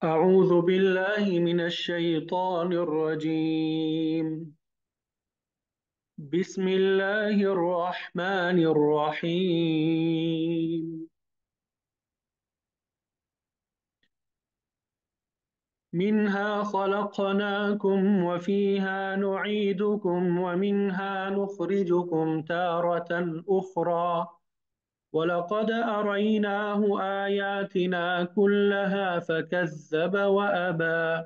أعوذ بالله من الشيطان الرجيم. بسم الله الرحمن الرحيم. منها خلقناكم وفيها نعيدكم ومنها نخرجكم تارة أخرى ولقد أريناه آياتنا كلها فكذب وأبى.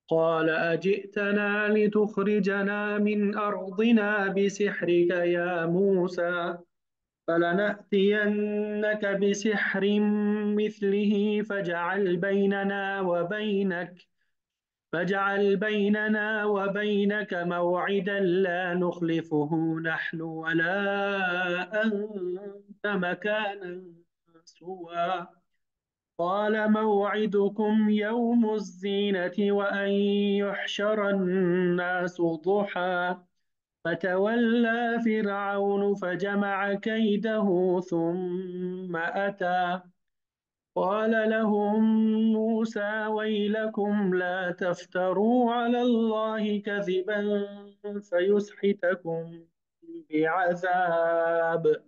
قال أجئتنا لتخرجنا من أرضنا بسحرك يا موسى فلنأتينك بسحر مثله فاجعل بيننا وبينك موعدا لا نخلفه نحن ولا أنت مكانا سوى. قال موعدكم يوم الزينة وأن يحشر الناس ضحى. فتولى فرعون فجمع كيده ثم أتى. قال لهم موسى ويلكم لا تفتروا على الله كذبا فيسحتكم بعذاب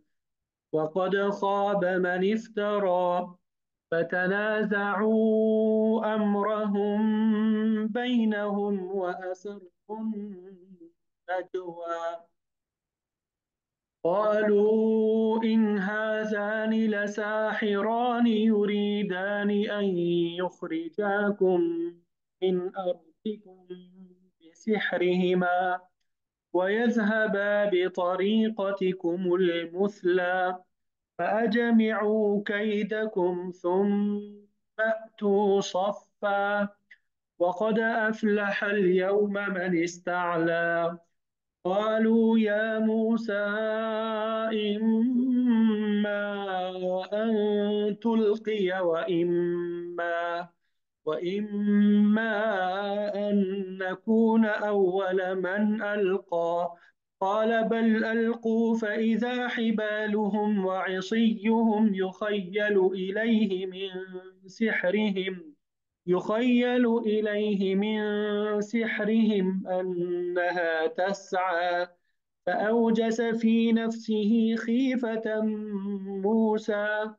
وقد خاب من افترى. فتنازعوا أمرهم بينهم وأسروا النجوى. قالوا إن هذان لساحران يريدان أن يخرجاكم من أرضكم بسحرهما ويذهبا بطريقتكم المثلى فأجمعوا كيدكم ثم أتوا صفا. وقد أفلح اليوم من استعلى. قالوا يا موسى إما أن تلقي وإما أن نكون أول من ألقى. قال بل ألقوا فإذا حبالهم وعصيهم يخيل إليه من سحرهم أنها تسعى. فأوجس في نفسه خيفة موسى.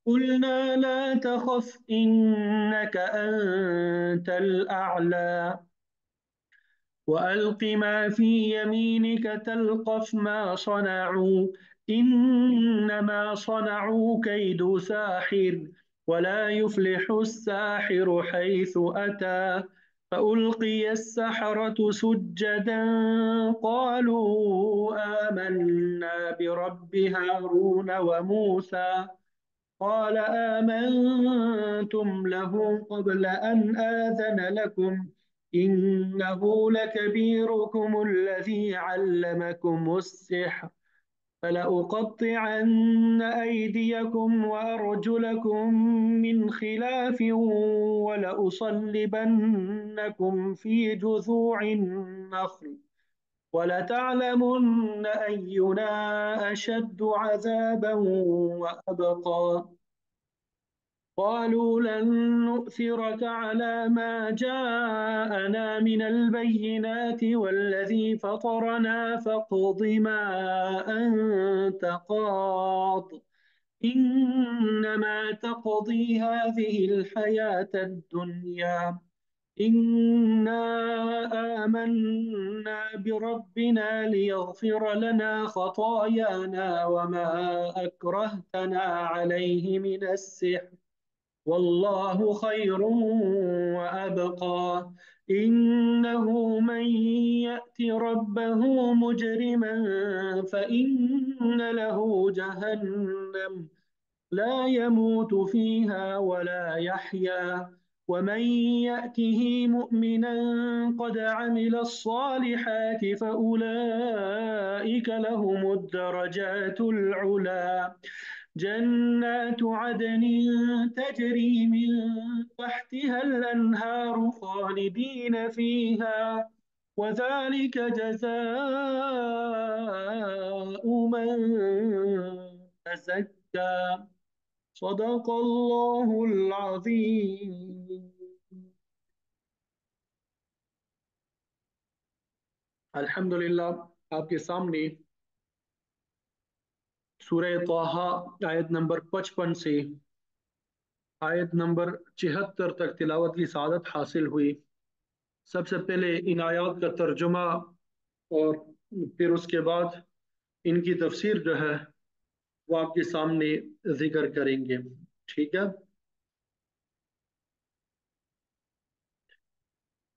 قلنا لا تخف إنك أنت الأعلى وألق ما في يمينك تلقف ما صنعوا إنما صنعوا كيد ساحر ولا يفلح الساحر حيث أتى. فألقي السحرة سجدا قالوا آمنا برب هارون وموسى. قال آمنتم له قبل أن آذن لكم إنه لكبيركم الذي علمكم السحر فلأقطعن أيديكم وأرجلكم من خلاف ولأصلبنكم في جذوع النخل ولتعلمن أينا أشد عذابا وأبقى. قالوا لن نؤثرك على ما جاءنا من البينات والذي فطرنا فاقض ما أنت قاض إنما تقضي هذه الحياة الدنيا. إنا آمنا بربنا ليغفر لنا خطايانا وما أكرهتنا عليه من السحر والله خير وأبقى. إنه من يأت ربه مجرما فإن له جهنم لا يموت فيها ولا يحيا ومن يأته مؤمنا قد عمل الصالحات فأولئك لهم الدرجات العلى. جنات عدن تجري من تحتها الأنهار خالدين فيها وذلك جزاء من تزكى. صدق الله العظيم. अल्हम्दुलिल्लाह आपके सामने सूरह ताहा आयत नंबर 55 से आयत नंबर 76 तक तिलावत की सआदत हासिल हुई। सबसे पहले इन आयात का तर्जुमा और फिर उसके बाद इनकी तफसीर जो है वो आपके सामने जिक्र करेंगे। ठीक है।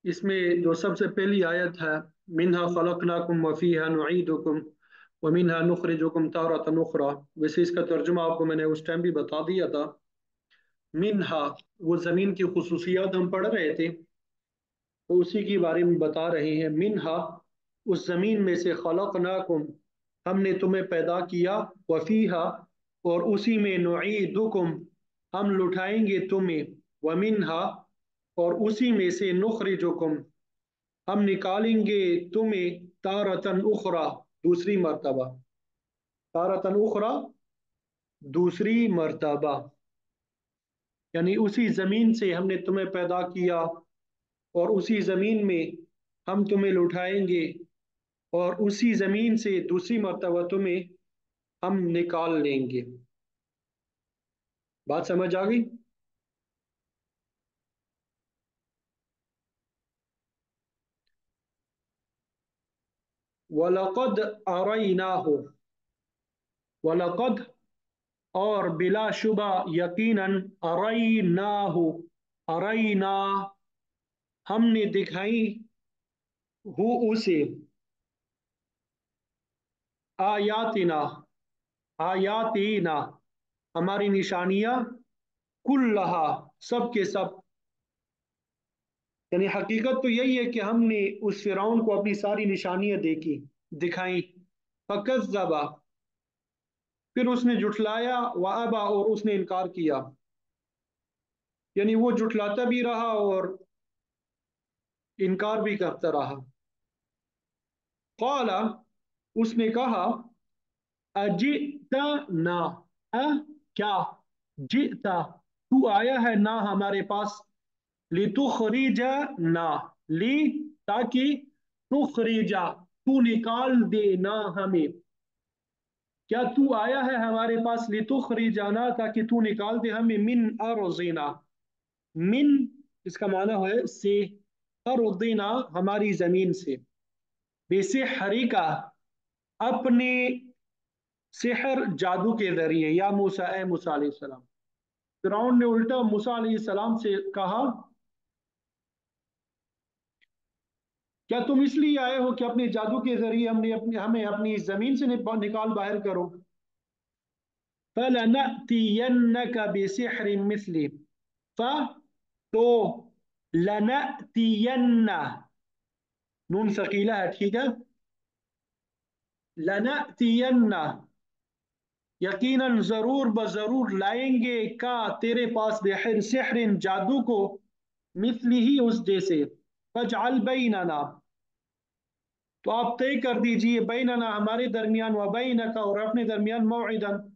इसमें जो सबसे पहली आयत है, मिन्हा खलकनाकुम वफीहा नुईदुकुम व मिन्हा नुखरिजुकुम तारतन उखरा, वैसे इसका तर्जुमा आपको मैंने उस टाइम भी बता दिया था। मिन्हा, वो जमीन की खुसूसियात हम पढ़ रहे थे तो उसी के बारे में बता रहे हैं। मिन्हा, उस जमीन में से, खलकनाकुम, हमने तुम्हें पैदा किया, वफीहा, और उसी में, नुईदुकुम, हम लुटाएंगे तुम्हें, व मिन्हा, और उसी में से, नुखरिजुकुम, हम निकालेंगे तुम्हें, तारतन उखरा, दूसरी मर्तबा, तारतन उखरा, दूसरी मर्तबा, यानी उसी जमीन से हमने तुम्हें पैदा किया और उसी जमीन में हम तुम्हें लुटाएंगे और उसी जमीन से दूसरी मर्तबा तुम्हें हम निकाल लेंगे। बात समझ आ गई? वलकद अरैनाहु, वलकद, और बिलाशुबा, यकीनन, अरैनाहु, अरैना, हमने दिखाई, हु, उसे, आयातिना, आयातीना, हमारी निशानियां, कुल्लहा, सब के सब, यानी हकीकत तो यही है कि हमने उस फिरौन को अपनी सारी निशानियां देखी, दिखाई। फकज़्ज़बा, फिर उसने जुठलाया, व अबा, और उसने इनकार किया, यानी वो जुठलाता भी रहा और इनकार भी करता रहा। क़ाला, उसने कहा, अजितना, अ, क्या, जिता, तू आया है ना हमारे पास, लितुखरिजा ना, ली, ताकि, तुखरिजा, तू निकाल देना हमें, क्या तू आया है हमारे पास, लितुखरिजाना, ताकि तू निकाल दे हमें, मिन अर्ज़िना, मिन, इसका माना है से, अर्ज़िना, हमारी जमीन से, बेसिहरी का, अपने सिहर, जादू के जरिए, या मूसा, ए मूसा अलैहिस्सलाम। फिरौन ने उल्टा मूसा अलैहिस्सलाम से कहा, क्या तुम इसलिए आए हो कि अपने जादू के जरिए हमें अपनी जमीन से निकाल बाहर करो? फलनअतियन्नक बिसिहरिन मिस्ली, फ, तो, लनअतियन्ना, नून सकीला है, ठीक है। लनअतियन्ना, यकीनन, जरूर बजरूर, लाएंगे, का, तेरे पास, बेहर सिहरिन, जादू को, मिस्ली ही, उस जैसे, फजअल बैनना, तो आप तय कर दीजिए, बैनना, हमारे दरमियान, व बैनका, और अपने दरमियान, मौइदन,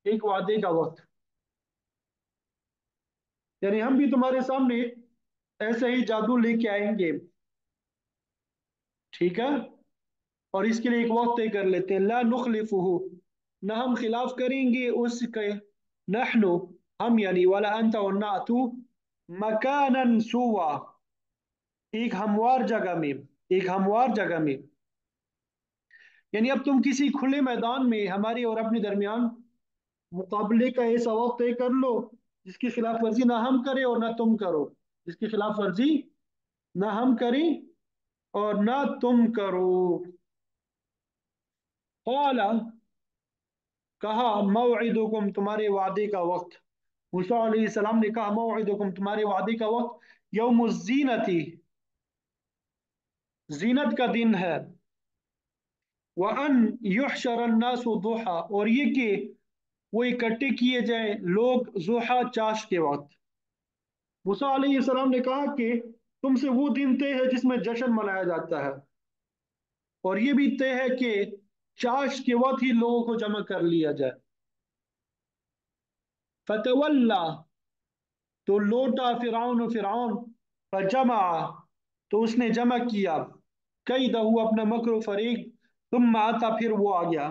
एक वादे का वक्त, यानी हम भी तुम्हारे सामने ऐसे ही जादू लेके आएंगे। ठीक है। और इसके लिए एक वक्त तय कर लेते हैं, ला नुखलिफुहु, न हम खिलाफ करेंगे उसके, नहनु, हम, यानी, वाला अंत, और ना तू, मकानन सुवा, एक हमवार जगह में, एक हमवार जगह में, यानी अब तुम किसी खुले मैदान में हमारे और अपने दरमियान मुकाबले का ऐसा वक्त तय कर लो जिसकी खिलाफ वर्जी ना हम करें और ना तुम करो, जिसकी खिलाफ वर्जी ना हम करें और ना तुम करो। कौला, कहा, मौइदुकुम, तुम्हारे वादे का वक्त, मूसा अलैहिस्सलाम ने कहा, मौइदुकुम, तुम्हारे वादे का वक्त, यौमुज़्ज़ीनती, जीनत का दिन है, व अन युहशरन्नासु दुहा, और ये कि वो इकट्ठे किए जाए लोग, जुहा, चाश के वक्त। मूसा अलैहिस्सलाम ने कहा कि तुमसे वो दिन तय है जिसमें जश्न मनाया जाता है, और ये भी तय है कि चाश के वक्त ही लोगों को जमा कर लिया जाए। फतवल्ला, तो लौटा फिरौन, फिरौन, फजमा, तो उसने जमा किया, कैदहू अपना मकर फरीक, तुम आता फिर वो आ गया।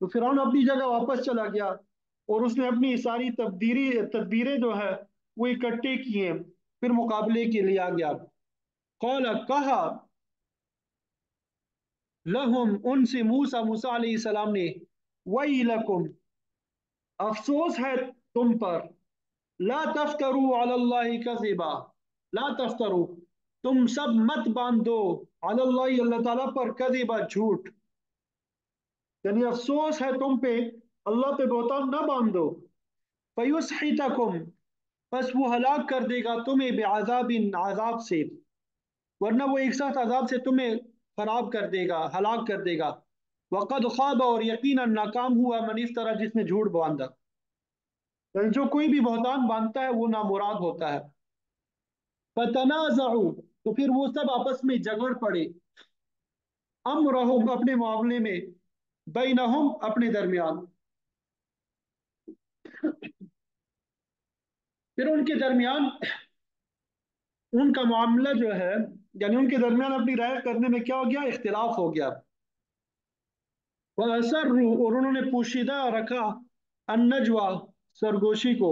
तो फिरौन अपनी जगह वापस चला गया और उसने अपनी सारी तबदीरी तदबीरें जो है वो इकट्ठे किए, फिर मुकाबले के लिए आ गया। कौल कहा लहुम उनसे मूसा मूसा अलैहिस्सलाम ने, वही लकुम अफसोस है तुम पर, ला तफ्तरू अलल्लाहि कज़िबा, ला तफ्तरू तुम सब मत बांधो अलल्लाहि अल्लाह ताला पर कज़िबा झूठ, यानी अफसोस है तुम पे, अल्लाह पे बहुतान न बांधो। फयुस्हितकुम बस वो हलाक कर देगा तुम्हें बेअज़ाबिन आज़ाब से, वरना वो एक साथ आज़ाब से तुम्हें खराब कर देगा, हलाक कर देगा। वक़द ख़ाब और यकीनन नाकाम हुआ मन इफ्तरा जिसने झूठ बांधा, यानी जो कोई भी बहुतान बांधता है वो नामुराद होता है। फतनाज़उ तो फिर वो सब आपस में झगड़ पड़े, अमरहुम अपने मामले में, बैनहुम अपने दरमियान, फिर उनके दरमियान उनका मामला जो है, यानी उनके दरमियान अपनी राय करने में क्या हो गया, इख्तिलाफ हो गया। वह असर्रू और उन्होंने पोशीदा रखा, अन्नजवा सरगोशी को,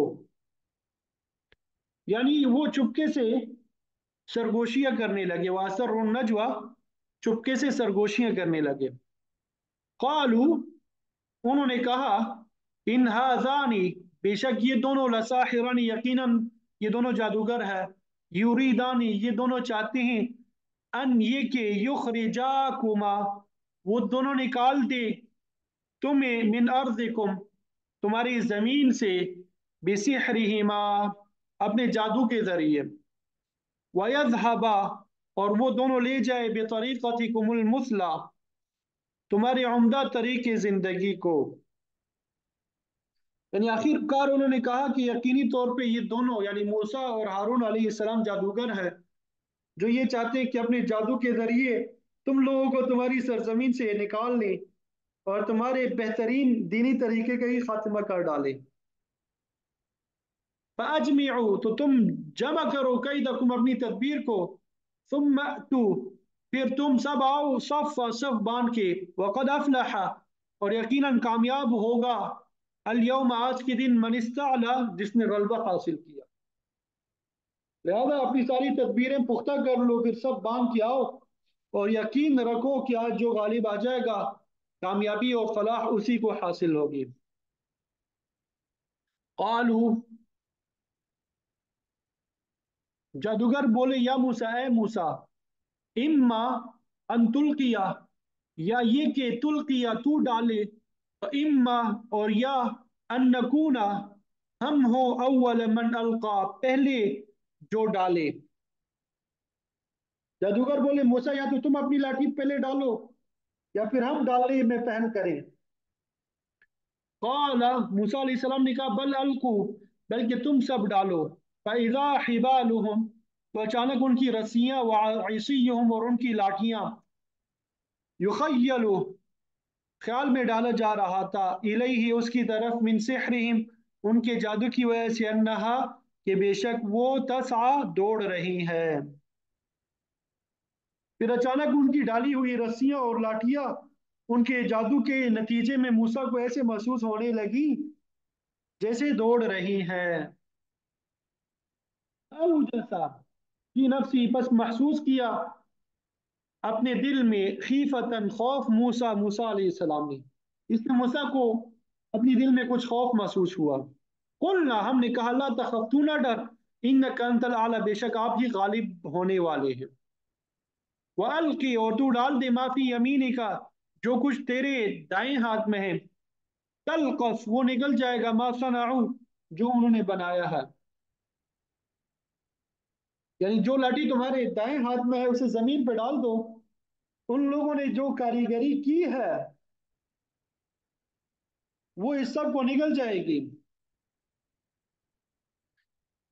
यानी वो चुपके से सरगोशियां करने लगे, वह असर्रू नजवा चुपके से सरगोशियां करने लगे। कालू उन्होंने कहा, इन हाजानी बेशक ये दोनों, लसाहिरानी यकीनन ये दोनों जादूगर है, यूरीदानी ये दोनों चाहते हैं, अन ये के युखरिजाकुमा वो दोनों निकाल दे तुम्हें, मिन अर्दिकुम तुम्हारी जमीन से, बिसिहरिहिमा अपने जादू के जरिए, वयज़हबा और वो दोनों ले जाए, बेतरीक़तिकुमुल मुस्ला तुम्हारे उम्दा तरीके जिंदगी को। यानी आखिरकार उन्होंने कहा कि यकीनी तौर पे ये दोनों यानी मूसा और हारून अलैहिस्सलाम जादूगर हैं, जो ये चाहते हैं कि अपने जादू के जरिए तुम लोगों को तुम्हारी सरजमीन से निकाल लें और तुम्हारे बेहतरीन दीनी तरीके का ही खात्मा कर डालें। फअजमिउ तो तुम जमा करो, कैदकुम अपनी तदबीर को, सुम्मा तू फिर तुम सब आओ, सफ सफ बांध के, वक़द अफलह और यकीनन कामयाब होगा, अल यौम आज के दिन, मन इस्तअला जिसने गलबा हासिल किया। लिहाजा अपनी सारी तदबीरें पुख्ता कर लो, फिर सब बांध के आओ और यकीन रखो कि आज जो गालिब आ जाएगा, कामयाबी और फलाह उसी को हासिल होगी। कालू जादूगर बोले, या मूसा ए मूसा, इम्मा अन तुल्किया या ये कि तुल्किया तू डाले, इम्मा और या अन नकूना हम हो अव्वल मन अलका पहले जो डाले। जादूगर बोले मूसा या तो तुम अपनी लाठी पहले डालो या फिर हम डालने में पहल करें। कौला मूसा अलैहिस्सलाम ने कहा, बल अलकू बल्कि तुम सब डालो। फैज़ा हिबालुहुम तो अचानक उनकी रस्सियां, वइसियुहुम और उनकी लाठियां, युखय्यलु ख्याल में डाला जा रहा था, इलैहि उसकी तरफ, मिन सिहरिहिम उनके जादू की वजह से, अन्नहा कि बेशक वो, तसआ दौड़ रही है। फिर अचानक उनकी डाली हुई रस्सियां और लाठियां उनके जादू के नतीजे में मूसा को ऐसे महसूस होने लगी जैसे दौड़ रही हैं। औ जैसा की नफसी बस महसूस किया अपने दिल में, खीफतन खौफ, मूसा मूसा अलैहिस्सलाम ने, इसने मूसा को अपने दिल में कुछ खौफ महसूस हुआ। कुलना हमने कहा, ला तखफ तू ना डर, इन कंतल आला बेशक आप ही गालिब होने वाले हैं। वल की और तू डाल दे, माफी यमीनी का जो कुछ तेरे दाएं हाथ में है, तलकफ वो निकल जाएगा, मा सनाऊ जो उन्होंने बनाया है, यानी जो लाठी तुम्हारे दाएं हाथ में है उसे जमीन पर डाल दो, उन लोगों ने जो कारीगरी की है वो इस सब को निकल जाएगी।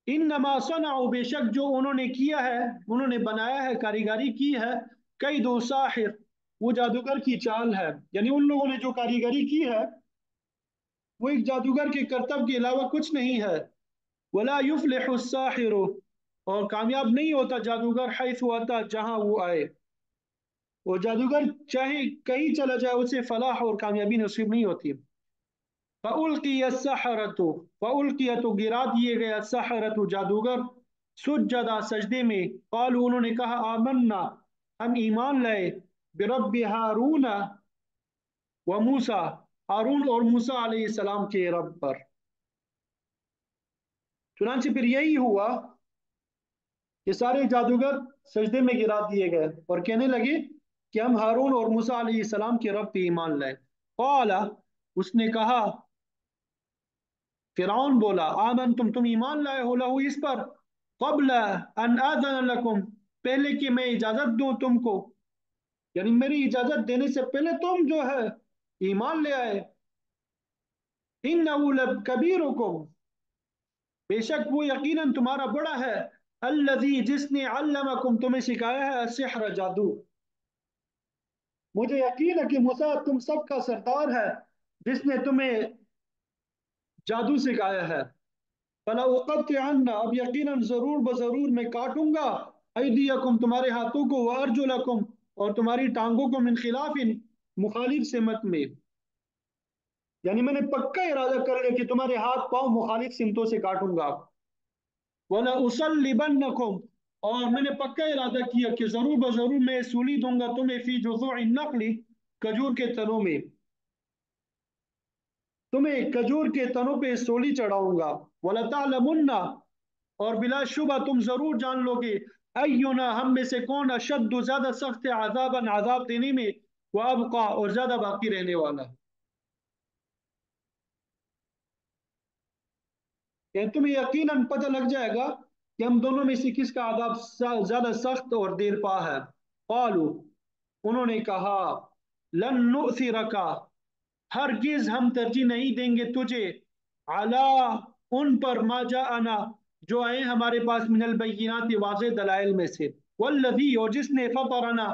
इन नमा सनाऊ बेशक जो उन्होंने किया है, उन्होंने बनाया है, कारीगरी की है, कई दो साहिर वो जादूगर की चाल है, यानी उन लोगों ने जो कारीगरी की है वो एक जादूगर के करतब के अलावा कुछ नहीं है। वला युफ्लिहु साहिर और कामयाब नहीं होता जादूगर, हैसु आता जहां वो आए। वो जादूगर चाहे कहीं चला जाए उसे फलाह और कामयाबी नसीब नहीं होती। फ़उल्क़िय अस्सहरतु, फ़उल्क़िय तो गिरा दिए गए अस्सहरतु जादूगर, सुज्जदा सजदे में, क़ालू उन्होंने कहा, आमन्ना हम ईमान लाए, बिरब्बि हारून व मूसा, हारून और मूसा अलैहिस्सलाम के रब पर। चुनांचे फिर यही हुआ कि सारे जादूगर सजदे में गिरा दिए गए और कहने लगे कि हम हारून और मूसा अलैहिस्सलाम के रब पे ईमान लाए। क़ाला उसने कहा, फिरौन बोला, आमन तुम ईमान लाए हो लहू इस पर, क़ब्ल अन आज़न लकुम, पहले कि मैं इजाजत दूं तुमको, यानी मेरी इजाजत देने से पहले तुम जो है ईमान ले आए। इन्नहु लकबीरुकुम, बेशक वो यकीनन तुम्हारा बड़ा है, अल्लज़ी जिसने अल्लमकुम तुम्हें सिखाया है, अस्सिहर जादू। मुझे यकीन है कि मूसा तुम सबका सरदार है जिसने तुम्हें जादू सिखाया है। फला उक़त्तिअन्ना, अब यकीनन जरूर बजरूर मैं काटूंगा, अयदियकुम तुम्हारे हाथों को, व अर्जुलकुम और तुम्हारी टांगों को, मिन खिलाफिन मुखालिफ सिमत में, यानी मैंने पक्का इरादा कर लिया कि तुम्हारे हाथ पांव मुखालिफ सिमतों से काटूंगा। वला उसल्लिबन्नकुम, और मैंने पक्का इरादा किया कि जरूर बजरूर मैं सूली दूंगा तुम्हें, फी जुज़ूइन नखली, खजूर के तनों में, तुम्हें खजूर के तनों पे सोली चढ़ाऊंगा। वला तालमुन्ना, और बिलाशुबा तुम जरूर जान लोगे, अय्युना हम में से कौन, अशद्दु ज्यादा सख्त है, आजाबन आजाब देने में, व अबका और ज्यादा बाकी रहने वाला है। यानी तुम्हें यकीनन पता लग जाएगा कि हम दोनों में से किसका आजाब ज्यादा सख्त और देर पा है। qalu, उन्होंने कहा, लन नुसिरका, हरगिज हम तरजीह नहीं देंगे तुझे, अला उन पर, मा जाअना जो आए हमारे पास, मिनल बैयिनात वाज़ेह दलाइल में से, वल्लज़ी और जिसने, फतरना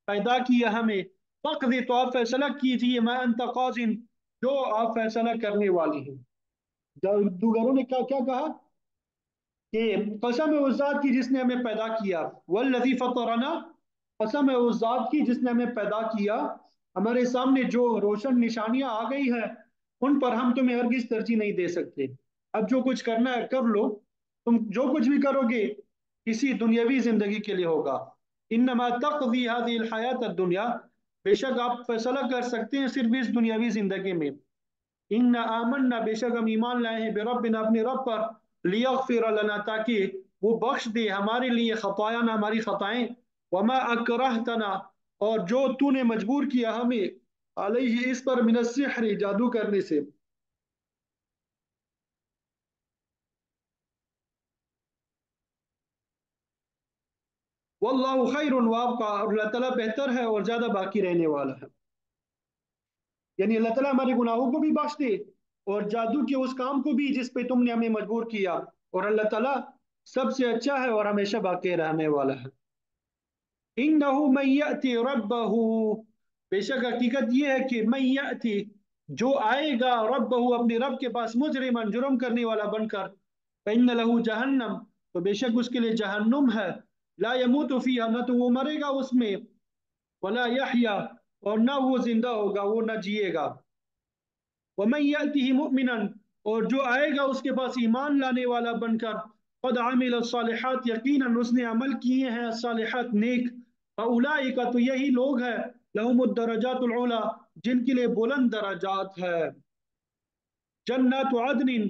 पैदा किया हमें, फ़क़्ज़ि तो आप फैसला कीजिए, मा अंत क़ाज़िन जो आप फैसला करने वाली हैं। जादूगरों ने क्या क्या कहा कि कसम है उस जात की जिसने हमें पैदा किया, वल्लज़ी फतरना, कसम है उस जात की जिसने हमें पैदा किया, हमारे सामने जो रोशन निशानियां आ गई है उन पर हम तुम्हें हरगिज तरजीह नहीं दे सकते। अब जो कुछ करना है कर लो, तुम जो कुछ भी करोगे इसी दुनियावी जिंदगी के लिए होगा। इन्नमा तक़ज़ी हाज़िहिल हयात दुनिया, बेशक आप फैसला कर सकते हैं सिर्फ इस दुनियावी जिंदगी में। इन्ना आमन्ना, बेशक हम ईमान लाए हैं, बिरब्बिना अपने रब पर, लियग़फ़िर लना ताकि वो बख्श दे हमारे लिए, खतायाना हमारी खताएं, वमा अकरहतना और जो तूने मजबूर किया हमें, अलैहि इस पर, मिन सिहर जादू करने से। वल्लाहु खैरुन व अबका, और अल्लाह ताला बेहतर है और ज्यादा बाकी रहने वाला है। यानी अल्लाह ताला हमारे गुनाहों को भी बख्श दे और जादू के उस काम को भी जिस पे तुमने हमें मजबूर किया, और अल्लाह ताला सबसे अच्छा है और हमेशा बाकी रहने वाला है। इन्नहु मन यअति रब्बहु, बेशक हकीकत ये है कि मन यअति जो आएगा, रब्बहु अपने रब के पास, मुजरिमन जुर्म करने वाला बनकर, फइन्न लहू जहन्नम, तो बेशक उसके लिए जहन्नुम है, ला यमूतु फीहा, न तो वो मरेगा उसमें, वला यहया और न वो जिंदा होगा, वो न जिएगा। वमन यअतिही मुमिनन, और जो आएगा उसके पास ईमान लाने वाला बनकर, क़द आमिल सालिहात, यकीनन उसने अमल किए हैं सालिहात नेक, फउलाइका तो यही लोग हैं, लहुमुद दरजातुल उला जिनके लिए बुलंद दराजात है, जन्नत अदनिन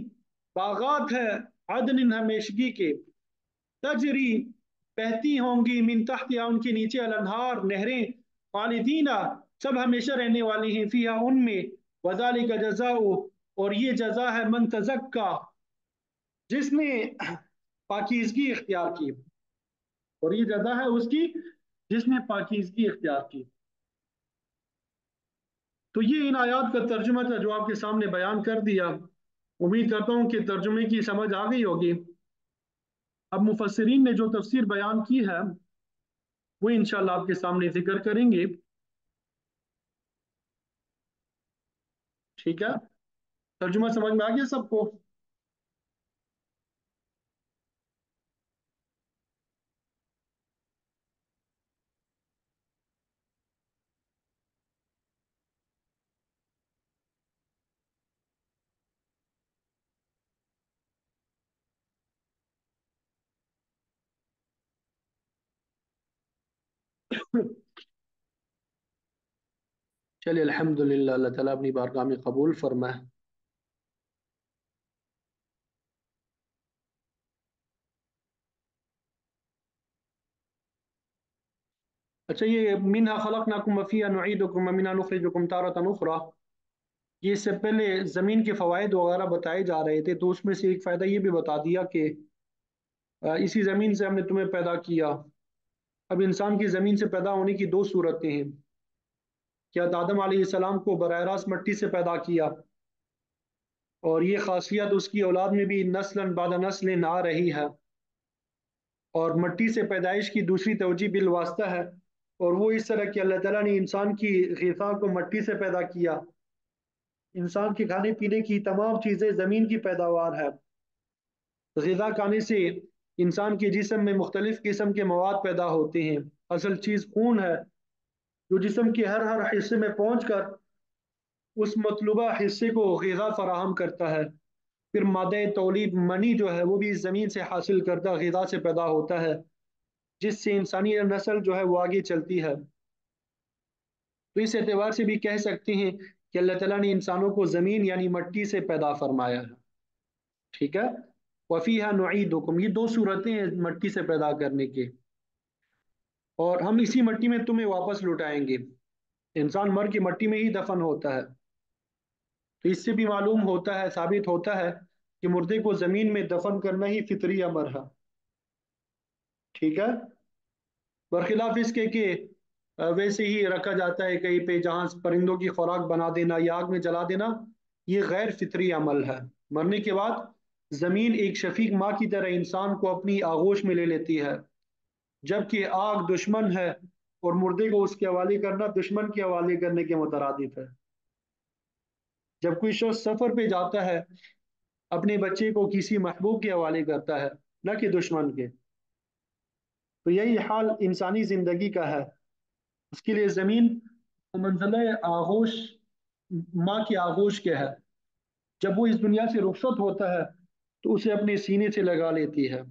बागात है, अदनिन हमेशगी के, तजरी बहती होंगी, मिन तहतिहा उनके नीचे, अल अनहार नहरें, खालिदीना सब हमेशा रहने वाली हैं, फिहा उनमें, वज़ालिका जज़ाउ और ये जजा है, मन तज़क्का जिसने पाकीज़गी इख्तियार की, और ये जजा है उसकी जिसने पाकीज़गी इख्तियार की। तो ये इन आयात का तर्जुमा था जो आपके सामने बयान कर दिया। उम्मीद करता हूँ कि तर्जुमे की समझ आ गई होगी। अब मुफस्सिरीन ने जो तफसीर बयान की है वो इंशाल्लाह आपके सामने जिक्र करेंगे। ठीक है, तर्जुमा समझ में आ गया सबको? चलिए अल्हम्दुलिल्लाह, अल्लाह ताला अपनी बारगाह में कबूल फरमाए। अच्छा, ये मिन्हा खलकनाकुम व फीहा नुईदुकुम व मिन्हा नुखरिजुकुम तारतन उखरा, ये इससे पहले ज़मीन के फ़वाइद वगैरह बताए जा रहे थे, तो उसमें से एक फ़ायदा ये भी बता दिया कि इसी ज़मीन से हमने तुम्हें पैदा किया। अब इंसान की ज़मीन से पैदा होने की दो सूरतें हैं। क्या आदम अलैहिस्सलाम को बरह रास्त मिट्टी से पैदा किया, और ये खासियत उसकी औलाद में भी नस्लन बाद नस्ल आ रही है। और मिट्टी से पैदाइश की दूसरी तवजी बिल वास्ता है, और वो इस तरह कि अल्लाह ताला ने इंसान की ग़िज़ा को मिट्टी से पैदा किया। इंसान के खाने पीने की तमाम चीज़ें ज़मीन की पैदावार है। ग़िज़ा खाने से इंसान के जिस्म में मुख्तलिफ़ किस्म के मवाद पैदा होते हैं। असल चीज़ खून है, जो जिस्म के हर हर हिस्से में पहुँच कर उस मतलूबा हिस्से को ग़िज़ा फराहम करता है। फिर मादे तौलीद मनी जो है वो भी इस ज़मीन से हासिल करदा ग़िज़ा से पैदा होता है, जिससे इंसानी नस्ल जो है वो आगे चलती है। तो इस एतबार से भी कह सकते हैं कि अल्लाह ताला ने इंसानों को ज़मीन यानी मिट्टी से पैदा फरमाया है। ठीक है। वफ़ीहा नुईदुकुम, ये दो सूरतें हैं मिट्टी से पैदा करने की। और हम इसी मिट्टी में तुम्हें वापस लौटाएंगे। इंसान मर के मिट्टी में ही दफन होता है। तो इससे भी मालूम होता है, साबित होता है कि मुर्दे को ज़मीन में दफन करना ही फितरी अमर है। ठीक है। बरखिलाफ इसके कि वैसे ही रखा जाता है कहीं पे, जहाँ परिंदों की खुराक बना देना या आग में जला देना, ये गैर फितरी अमल है। मरने के बाद जमीन एक शफीक माँ की तरह इंसान को अपनी आगोश में ले लेती है, जबकि आग दुश्मन है, और मुर्दे को उसके हवाले करना दुश्मन के हवाले करने के मुतरादिफ है। जब कोई शख्स सफर पे जाता है, अपने बच्चे को किसी महबूब के हवाले करता है, न कि दुश्मन के। तो यही हाल इंसानी जिंदगी का है। उसके लिए जमीन मंजिल आगोश, माँ की आगोश के है। जब वो इस दुनिया से रुखसत होता है, तो उसे अपने सीने से लगा लेती है।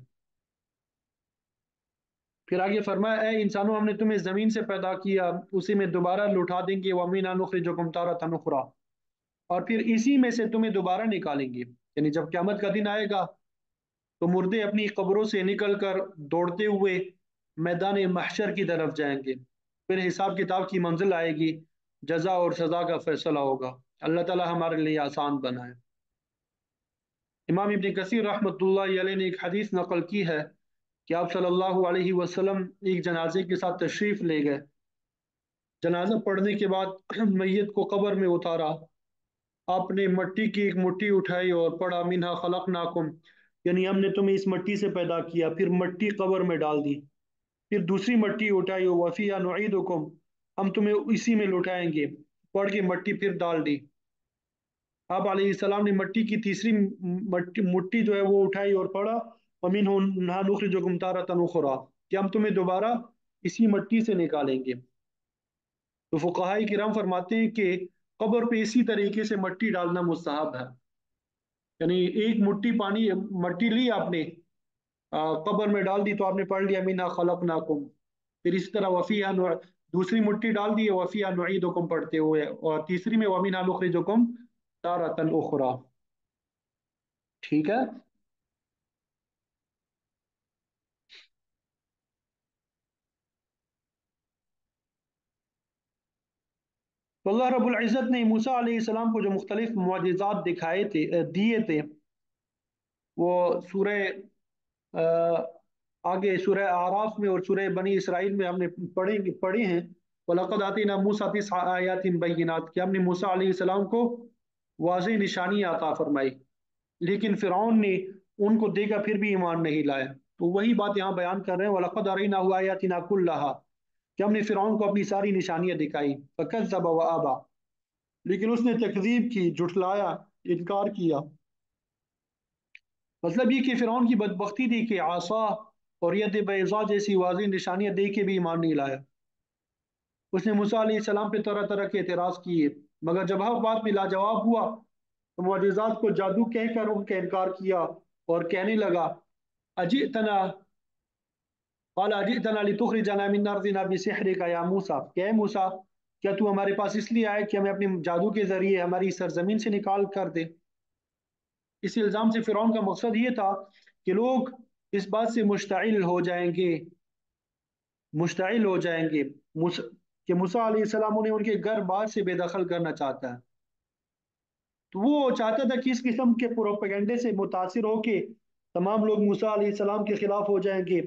फिर आगे फरमाया, ए इंसानों, हमने तुम्हें जमीन से पैदा किया, उसी में दोबारा लौटा देंगे। वमीना नुखरिजुकुम तारतन उखरा, और फिर इसी में से तुम्हें दोबारा निकालेंगे। यानी जब क़यामत का दिन आएगा, तो मुर्दे अपनी कब्रों से निकल कर दौड़ते हुए मैदान महशर की तरफ जाएंगे। फिर हिसाब किताब की मंजिल आएगी, जजा और सजा का फैसला होगा। अल्लाह ताला हमारे लिए आसान बनाए। इमाम इब्न कसीर रहमतुल्लाह अलैह ने एक हदीस नकल की है कि आप सल्लल्लाहु अलैहि वसल्लम एक जनाजे के साथ तशरीफ ले गए। जनाजा पढ़ने के बाद मैयत को कब्र में उतारा। आपने मिट्टी की एक मुट्ठी उठाई और पढ़ा, मिन्हा खलकनाकुम, यानी हमने तुम्हें इस मिट्टी से पैदा किया। फिर मिट्टी कब्र में डाल दी। फिर दूसरी मिट्टी उठाई, वफिया नुईदुकुम, हम तुम्हें इसी में लौटाएंगे। पढ़ के मिट्टी फिर डाल दी। आप अलैहिस्सलाम ने मिट्टी की तीसरी मुट्ठी जो है वो उठाई और पढ़ा, अमीन नुखरिजुकुम तारतन उखरा, कि हम तुम्हें दोबारा इसी मिट्टी से निकालेंगे। तो फुक़हाए किराम फरमाते हैं कि कब्र पे इसी तरीके से मिट्टी डालना मुस्तहब है। यानी एक मुट्ठी पानी मिट्टी ली आपने, कब्र में डाल दी, तो आपने पढ़ लिया मिन्हा खलकनाकुम। फिर इसी तरह वफिया दूसरी मुट्ठी डाल दी, वफिया नुईदुकुम पढ़ते हुए, और तीसरी में वमिन्हा नुखरिजुकुम तारतन उखरा। ठीक है। तो अल्लाह रब्बुल इज़्ज़त ने मूसा अलैहिस्सलाम को जो मुख्तलिफ मुअजिज़ात दिखाए थे, दिए थे, वो सूरह आगे सूरह आराफ में और सूरह बनी इसराइल में हमने पढ़े हैं। वलक़द आतीना मूसा तिस्अ आयातिन बय्यिनात, कि हमने मूसा अलैहिस्सलाम को वाज़ेह निशानी अता फरमाई। लेकिन फ़िरौन ने उनको देखा, फिर भी ईमान नहीं लाया। तो वही बात यहाँ बयान कर रहे हैं, वलक़द अरैनाहु आयातिना कुल्लहा, कि हमने फ़िरौन को अपनी सारी निशानियां दिखाई। फ़कज़्ज़ब व अबा, लेकिन उसने तकज़ीब की, जुठलाया, इनकार किया। मतलब ये कि फ़िरौन की बदबख्ती थी कि आसा और यद बैज़ा जैसी वाज़ेह निशानियां देख के भी ईमान नहीं लाया। उसने मूसा अलैहिस्सलाम पे तरह तरह के एतराज़ किए, मगर जब हर बात में लाजवाब हुआ, तो मुअजिज़ात को जादू कहकर उनका इनकार किया और कहने लगा, अजितना क़ाल अजि'तना लितुख़रिजना मिन अर्ज़िना बिसिहरिका या मूसा, क्या मूसा, क्या तू हमारे पास इसलिए आया कि हमें अपने जादू के जरिए हमारी सरजमीन से निकाल कर दे। इस इल्ज़ाम से फ़िरौन का मकसद ये था कि लोग इस बात से मुश्ताइल हो जाएंगे कि मूसा अलैहिस्सलाम उन्हें उनके घर बार से बेदखल करना चाहता है। तो वो चाहता था कि इस किस्म के प्रोपेगेंडे से मुतासिर होके तमाम लोग मूसा अलैहिस्सलाम के खिलाफ हो जाएंगे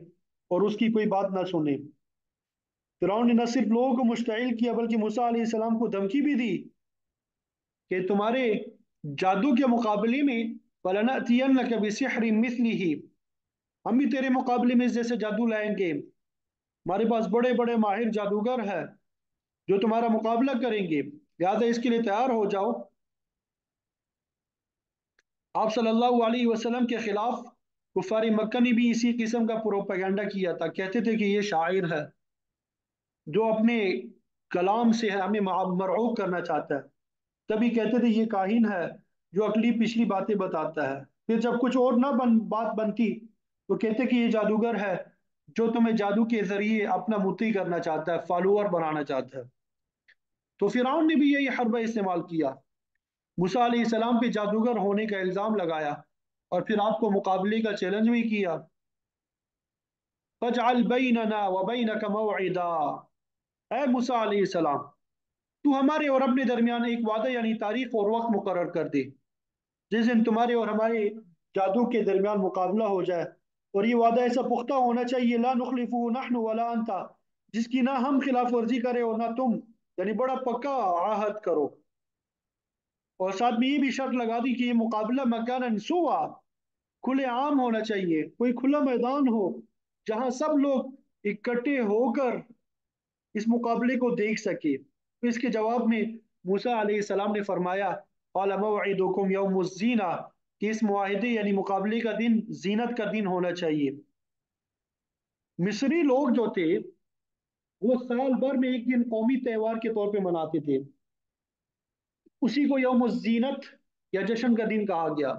और उसकी कोई बात ना सुने। फिरौन ने न सिर्फ लोगों को मुश्ताइल किया बल्कि मूसा अलैहिस्सलाम को धमकी भी दी कि तुम्हारे जादू के मुकाबले में फलनअतियन्नक बिसिहरिन मिस्लिही, हम भी तेरे मुकाबले में इस जैसे जादू लाएंगे। हमारे पास बड़े बड़े माहिर जादूगर हैं जो तुम्हारा मुकाबला करेंगे, लिहाजा इसके लिए तैयार हो जाओ। आप सल्लल्लाहु अलैहि वसल्लम के खिलाफ कुफारी मक्का ने भी इसी किस्म का प्रोपेगेंडा किया था। कहते थे कि ये शायर है जो अपने कलाम से हमें मरऊब करना चाहता है। तभी कहते थे ये काहिन है जो अगली पिछली बातें बताता है। फिर जब कुछ और ना बात बनती तो कहते कि ये जादूगर है जो तुम्हें जादू के जरिए अपना मुती करना चाहता है, फॉलोअर बनाना चाहता है। तो फिरौन ने भी यही हरबा इस्तेमाल किया, मूसा अलैहिस्सलाम पे जादूगर होने का इल्ज़ाम लगाया और फिर आपको मुकाबले का चैलेंज भी किया। फजअल बैनना व बैनक मौइदा, ऐ मूसा अलैहिस्सलाम, तू हमारे और अपने दरमियान एक वादा यानी तारीख और वक्त मुकर्रर कर दे जिस दिन तुम्हारे और हमारे जादू के दरमियान मुकाबला हो जाए। और ये वादा ऐसा पुख्ता होना चाहिए, ला नुखलिफु नहनु वला अंता, जिसकी ना हम खिलाफ वर्जी करें और ना तुम, यानी बड़ा पक्का आहद करो। और साथ में ये भी शर्त लगा दी कि ये मुकाबला मकानन सुवा, खुले आम होना चाहिए, कोई खुला मैदान हो जहां सब लोग इकट्ठे होकर इस मुकाबले को देख सके। तो इसके जवाब में मूसा अलैहिस्सलाम ने फरमाया, क़ाल मौइदुकुम यौमुज़्ज़ीना, कि इस मुआहिदे यानी मुकाबले का दिन जीनत का दिन होना चाहिए। मिस्री लोग जो थे वो साल भर में एक दिन कौमी त्यौहार के तौर पे मनाते थे, उसी को यौमुज़्ज़ीनत या जश्न का दिन कहा गया।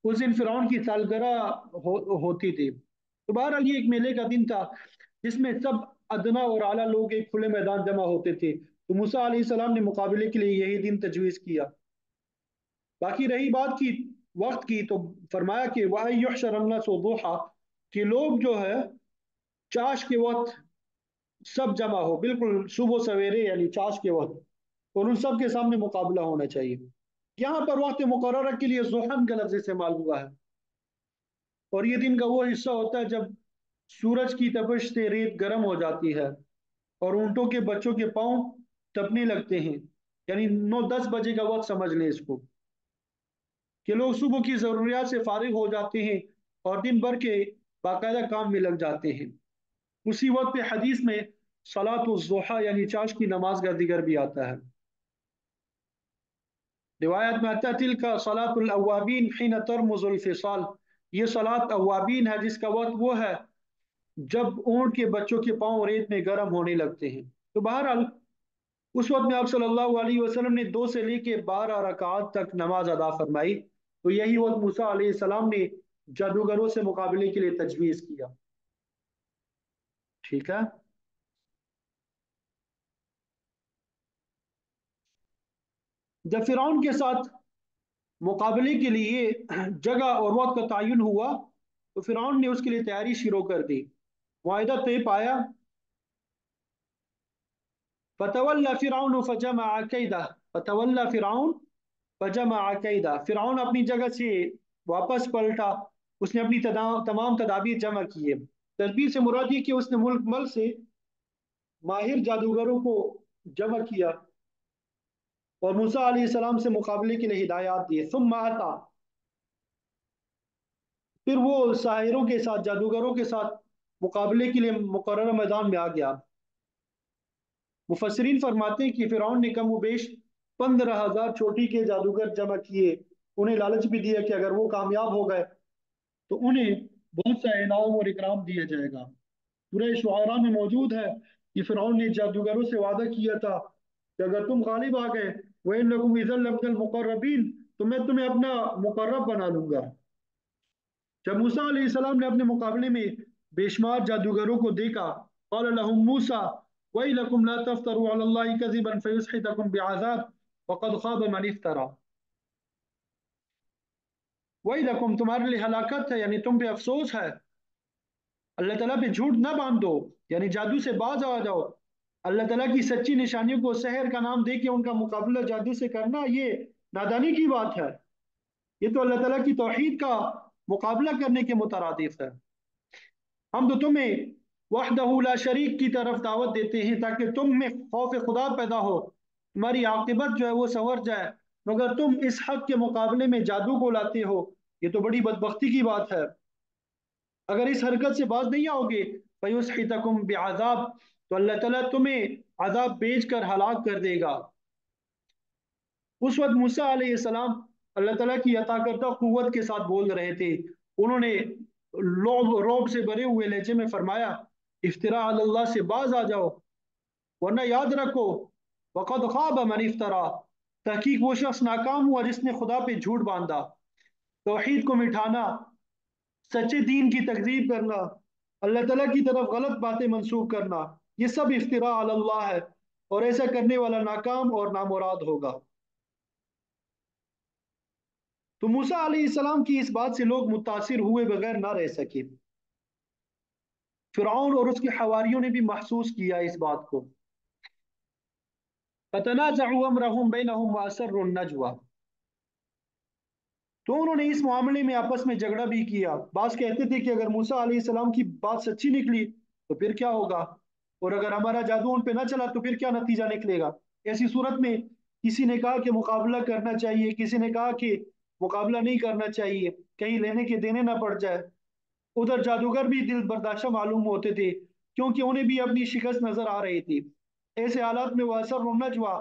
उस दिन फिरौन की सालगिरह होती थी। तो बहरहाल ये एक मेले का दिन था जिसमें सब अदना और आला लोग एक खुले मैदान जमा होते थे। तो मूसा अलैहिस्सलाम ने मुकाबले के लिए यही दिन तजवीज़ किया। बाकी रही बात की वक्त की, तो फरमाया कि वाह युहशरन्नासु, कि लोग जो है चाश के वक्त सब जमा हो, बिल्कुल सुबह सवेरे यानी चाश के वक्त, और उन सब के सामने मुकाबला होना चाहिए। यहाँ पर वक्त मुकर्रर के लिए ज़ुहन का लफ्ज़ इस्तेमाल हुआ है और ये दिन का वो हिस्सा होता है जब सूरज की तपिश से रेत गर्म हो जाती है और ऊंटों के बच्चों के पांव तपने लगते हैं। यानी 9-10 बजे का वक्त समझ लें इसको, कि लोग सुबह की ज़रूरियात से फारिग हो जाते हैं और दिन भर के बाकायदा काम में लग जाते हैं। उसी वक्त पे हदीस में सलातुज़्ज़ुहा यानी चाश की नमाज का जिक्र भी आता है। रिवायत में आता है तिल का सलातुल अव्वाबीन हिन तरमुजुल फिसाल, ये सलात अव्वाबीन है जिसका वक्त वो है जब ऊंट के बच्चों के पांव रेत में गर्म होने लगते हैं। तो बहरहाल उस वक्त में आप सल्लल्लाहु अलैहि वसल्लम ने 2 से लेके 12 रकात तक नमाज अदा फरमाई। तो यही वक्त मूसा अलैहि सलाम ने जादूगरों से मुकाबले के लिए तजवीज़ किया। ठीक है। जब फिरौन के साथ मुकाबले के लिए जगह और वक्त का तयन हुआ तो फिरौन ने उसके लिए तैयारी शुरू कर दी। वायदा तय पाया, फतवल्ला फिरौन फजमा कैदा, फतवल्ला फिरौन फजमा कैदा, फिरौन अपनी जगह से वापस पलटा, उसने अपनी तमाम तदाबीर जमा किए। तदबीर से मुराद ये कि उसने मुल्क मल से माहिर जादूगरों को जमा किया और मूसा अलैहिस्सलाम से मुकाबले के लिए हिदायत दी। सुम्मा अता, फिर वो साहिरों के साथ जादूगरों के साथ मुकाबले के लिए मुकर्रर मैदान में आ गया। मुफस्सिरीन फरमाते हैं कि फिरौन ने कम बेश 15,000 चोटी के जादूगर जमा किए। उन्हें लालच भी दिया कि अगर वो कामयाब हो गए तो उन्हें बहुत सा इनाम और इकराम दिया जाएगा। पूरे शुआरा में मौजूद है कि फिरौन ने जादूगरों से वादा किया था कि अगर तुम गालिब आ गए वह लकुम इज़ल लमिनल मुकर्रबीन, तो मैं तुम्हें अपना मुकर्रब बना लूंगा। जब मूसा अलैहिस्सलाम ने अपने मुकाबले में बेशुमार जादूगरों को देखा। क़ाल लहुम मूसा वैलकुम ला तफ्तरू अला अल्लाहि कज़िबन फयुस्हितकुम बिअज़ाब वक़द ख़ाब मन इफ्तरा। वैलकुम, तुम्हारे लिए हलाकत है, यानी तुम पे अफसोस है। अल्लाह ताला पे झूठ ना बांधो, यानी जादू से बाज आ जाओ। अल्लाह ताला की सच्ची निशानियों को सहर का नाम दे के उनका मुकाबला जादू से करना, ये नादानी की बात है। ये तो अल्लाह ताला की तौहीद का मुकाबला करने के मुतरादिफ है। हम तो तुम्हें वहदहू ला शरीक की तरफ दावत देते हैं ताकि तुम में खौफ खुदा पैदा हो, तुम्हारी आकिबत जो है वो संवर जाए। मगर तुम इस हक के मुकाबले में जादू को लाते हो, ये तो बड़ी बदबख्ती की बात है। अगर इस हरकत से बाज नहीं आओगे फयुस्हितकुम बिअज़ाब, तो अल्लाह ताला तुम्हें अजाब भेज कर हलाक कर देगा। उस वक्त मूसा अलैहिस्सलाम अल्लाह ताला की अता करदा कुव्वत के साथ बोल रहे थे। उन्होंने रौब से भरे हुए लहजे में फरमाया, इफ्तिरा अल्लाह से बाज आ जाओ, वरना याद रखो वक़द ख़ाब मन इफ्तरा, तहकीक वो शख्स नाकाम हुआ जिसने खुदा पे झूठ बांधा। तौहीद को मिठाना, सच्चे दीन की तकजीब करना, अल्लाह ताला की तरफ गलत बातें मंसूब करना, ये सब इफ्तिरा अल्लाह है, और ऐसा करने वाला नाकाम और नामुराद होगा। तो मूसा अलैहिस्सलाम की इस बात से लोग मुतासिर हुए बगैर ना रह सके। फिरौन और उसके हवारियों ने भी महसूस किया इस बात को। फतनाज़अू अमरहुम बैनहुम व असर्रुन नजवा, तो उन्होंने इस मामले में आपस में झगड़ा भी किया। बास कहते थे कि अगर मूसा अलैहिस्सलाम की बात सच्ची निकली तो फिर क्या होगा, और अगर हमारा जादू उन पे ना चला तो फिर क्या नतीजा निकलेगा। ऐसी सूरत में किसी ने कहा कि मुकाबला करना चाहिए, किसी ने कहा कि मुकाबला नहीं करना चाहिए, कहीं लेने के देने ना पड़ जाए। उधर जादूगर भी दिल बर्दाश्त मालूम होते थे, क्योंकि उन्हें भी अपनी शिकस्त नजर आ रही थी। ऐसे हालात में वह असर नजवा,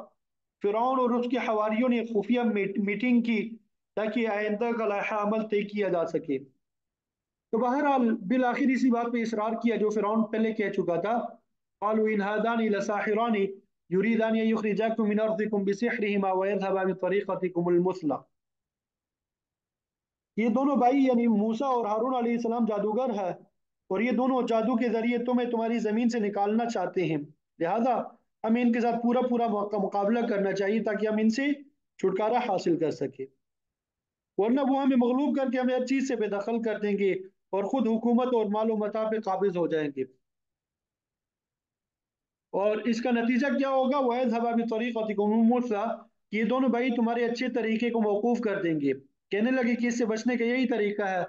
फिरौन और उसके हवारियों ने खुफिया मीटिंग की ताकि आइंदा का लाहा अमल तय किया जा सके। तो बहरहाल बिल आखिर इसी बात पे इसरार किया जो फिरौन पहले कह चुका था। क़ालू इन हादानी लसाहिरानी युरीदानी युखरिजाकुम मिन अर्दिकुम बिसिहरिहिमा व यज़हबा बितरीक़तिकुमुल मुस्ला। ये दोनों भाई यानी मूसा और हारून अलैहिस्सलाम जादूगर है, और ये दोनों जादू के जरिए तुम्हें तुम्हारी जमीन से निकालना चाहते हैं। लिहाजा हमें इनके साथ पूरा पूरा मुकाबला करना चाहिए ताकि हम इनसे छुटकारा हासिल कर सके, वरना वो हमें मगलूब करके हमें हर चीज से बेदखल कर देंगे और खुद हुकूमत और मालो मता पे काबिज हो जाएंगे। और इसका नतीजा क्या होगा, वह हवाबी तरीक़ा, ये दोनों भाई तुम्हारे अच्छे तरीके को मौकूफ कर देंगे। कहने लगे कि इससे बचने का यही तरीका है,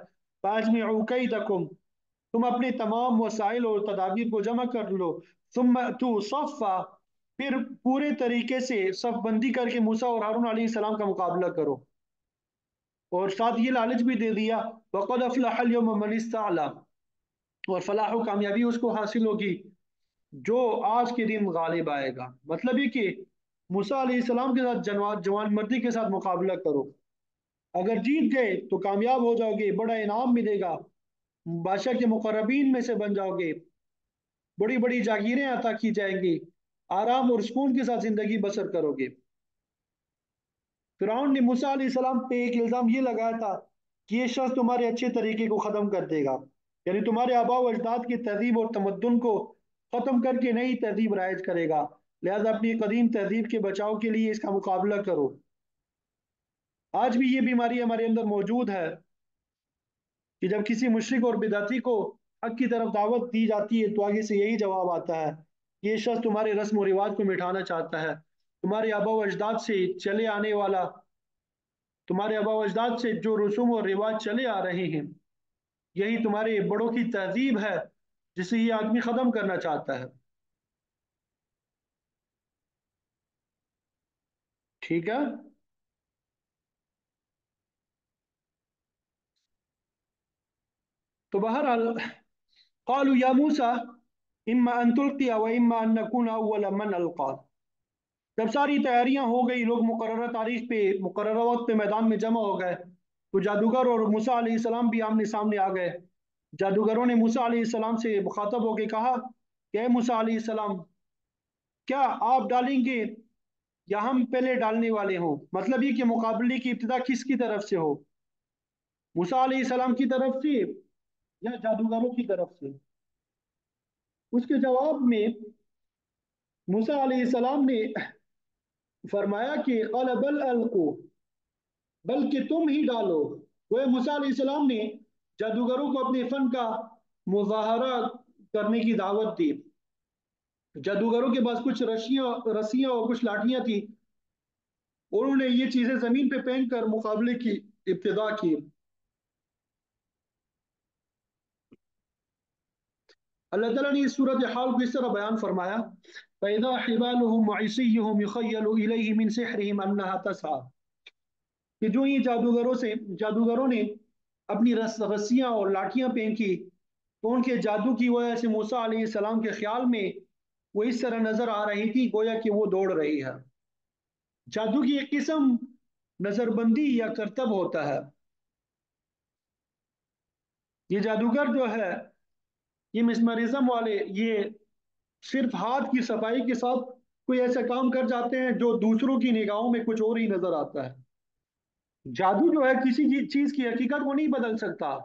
फाजमिउ कैदकुम, तुम अपने तमाम वसाइल और तदाबीर को जमा कर लो। तुम तू सफ़ा, फिर पूरे तरीके से सफ बंदी करके मूसा और हारून अलैहिस्सलाम का मुकाबला करो। और साथ ये लालच भी दे दिया, वक़द अफ़लहल यौम मन इस्तअला, और फलाह व कामयाबी उसको हासिल होगी जो आज के दिन गालिब आएगा। मतलब ये कि मूसा अलैहिस्सलाम के साथ जवान मर्दी के साथ मुकाबला करो, अगर जीत गए तो कामयाब हो जाओगे, बड़ा इनाम मिलेगा, बादशाह के मुकर्रबीन में से बन जाओगे, बड़ी बड़ी जागीरें अता की जाएंगी, आराम और सुकून के साथ जिंदगी बसर करोगे। फिरौन ने मूसा अलैहिस्सलाम पे एक इल्जाम ये लगाया था कि ये शख्स तुम्हारे अच्छे तरीके को ख़त्म कर देगा, यानी तुम्हारे आबा व अजदाद की तहजीब और तमद्दुन को ख़त्म करके नई तहजीब राइज करेगा। लिहाजा अपनी कदीम तहजीब के बचाव के लिए इसका मुकाबला करो। आज भी ये बीमारी हमारे अंदर मौजूद है कि जब किसी मुशरिक और बिदाती को हक की तरफ दावत दी जाती है तो आगे से यही जवाब आता है, ये शख्स तुम्हारे रस्म और रिवाज को मिटाना चाहता है। तुम्हारे आबा व अजदाद से चले आने वाला, तुम्हारे आबा अजदाद से जो रसूम और रिवाज चले आ रहे हैं, यही तुम्हारे बड़ों की तहजीब है जिसे ये आदमी ख़त्म करना चाहता है। ठीक है। तो बहरहाल क़ालू या मूसा इम्मा अन तुल्क़िया व इम्मा अन नकूना अव्वल मन अलक़ा। जब सारी तैयारियां हो गई, लोग मुकर्ररा तारीख पे मुकर्ररा वक्त पे मैदान में जमा हो गए, तो जादूगर और मूसा अलैहिस्सलाम भी आमने सामने आ गए। जादूगरों ने मूसा अलैहिस्सलाम से मुखातब होकर कहा कि ए मूसा अलैहिस्सलाम, क्या आप डालेंगे या हम पहले डालने वाले हों। मतलब ये कि मुकाबले की इब्तिदा किसकी तरफ से हो, मूसा अलैहिस्सलाम की तरफ से या जादूगरों की तरफ से। اس کے جواب میں موسیٰ علیہ السلام نے فرمایا کہ قال بل القو، بلکہ تم ہی ڈالو۔ وہ موسیٰ علیہ السلام نے جادوگروں کو اپنے فن کا مظاہرہ کرنے کی دعوت دی۔ جادوگروں کے پاس کچھ رسیاں اور کچھ لاٹیاں تھی، اور انہوں نے یہ چیزیں زمین پہ پھینک کر مقابلے کی ابتدا کی۔ اللہ تعالیٰ نے اس صورت حال کو اس طرح بیان فرمایا، فَإِذَا حِبَالُهُمْ وَعِصِيُّهُمْ يُخَيَّلُ إِلَيْهِ مِنْ سِحْرِهِمْ أَنَّهَا تَسْعَىٰ، کہ جو ہی جادوگروں نے اپنی رسیاں اور لاٹیاں پھینکی تو ان کے جادو کی وجہ سے موسیٰ علیہ السلام کے خیال میں وہ اس طرح نظر آ رہی تھی گویا کہ وہ دوڑ رہی ہے۔ جادو کی ایک قسم نظر بندی یا کرتب ہوتا ہے۔ یہ جادوگر جو ہے، یہ مسمرزم والے، یہ صرف ہاتھ کی صفائی کے ساتھ کوئی ایسا کام کر جاتے ہیں جو دوسروں کی نگاہوں میں کچھ اور ہی نظر آتا ہے۔ جادو جو ہے کسی چیز کی حقیقت کو نہیں بدل سکتا،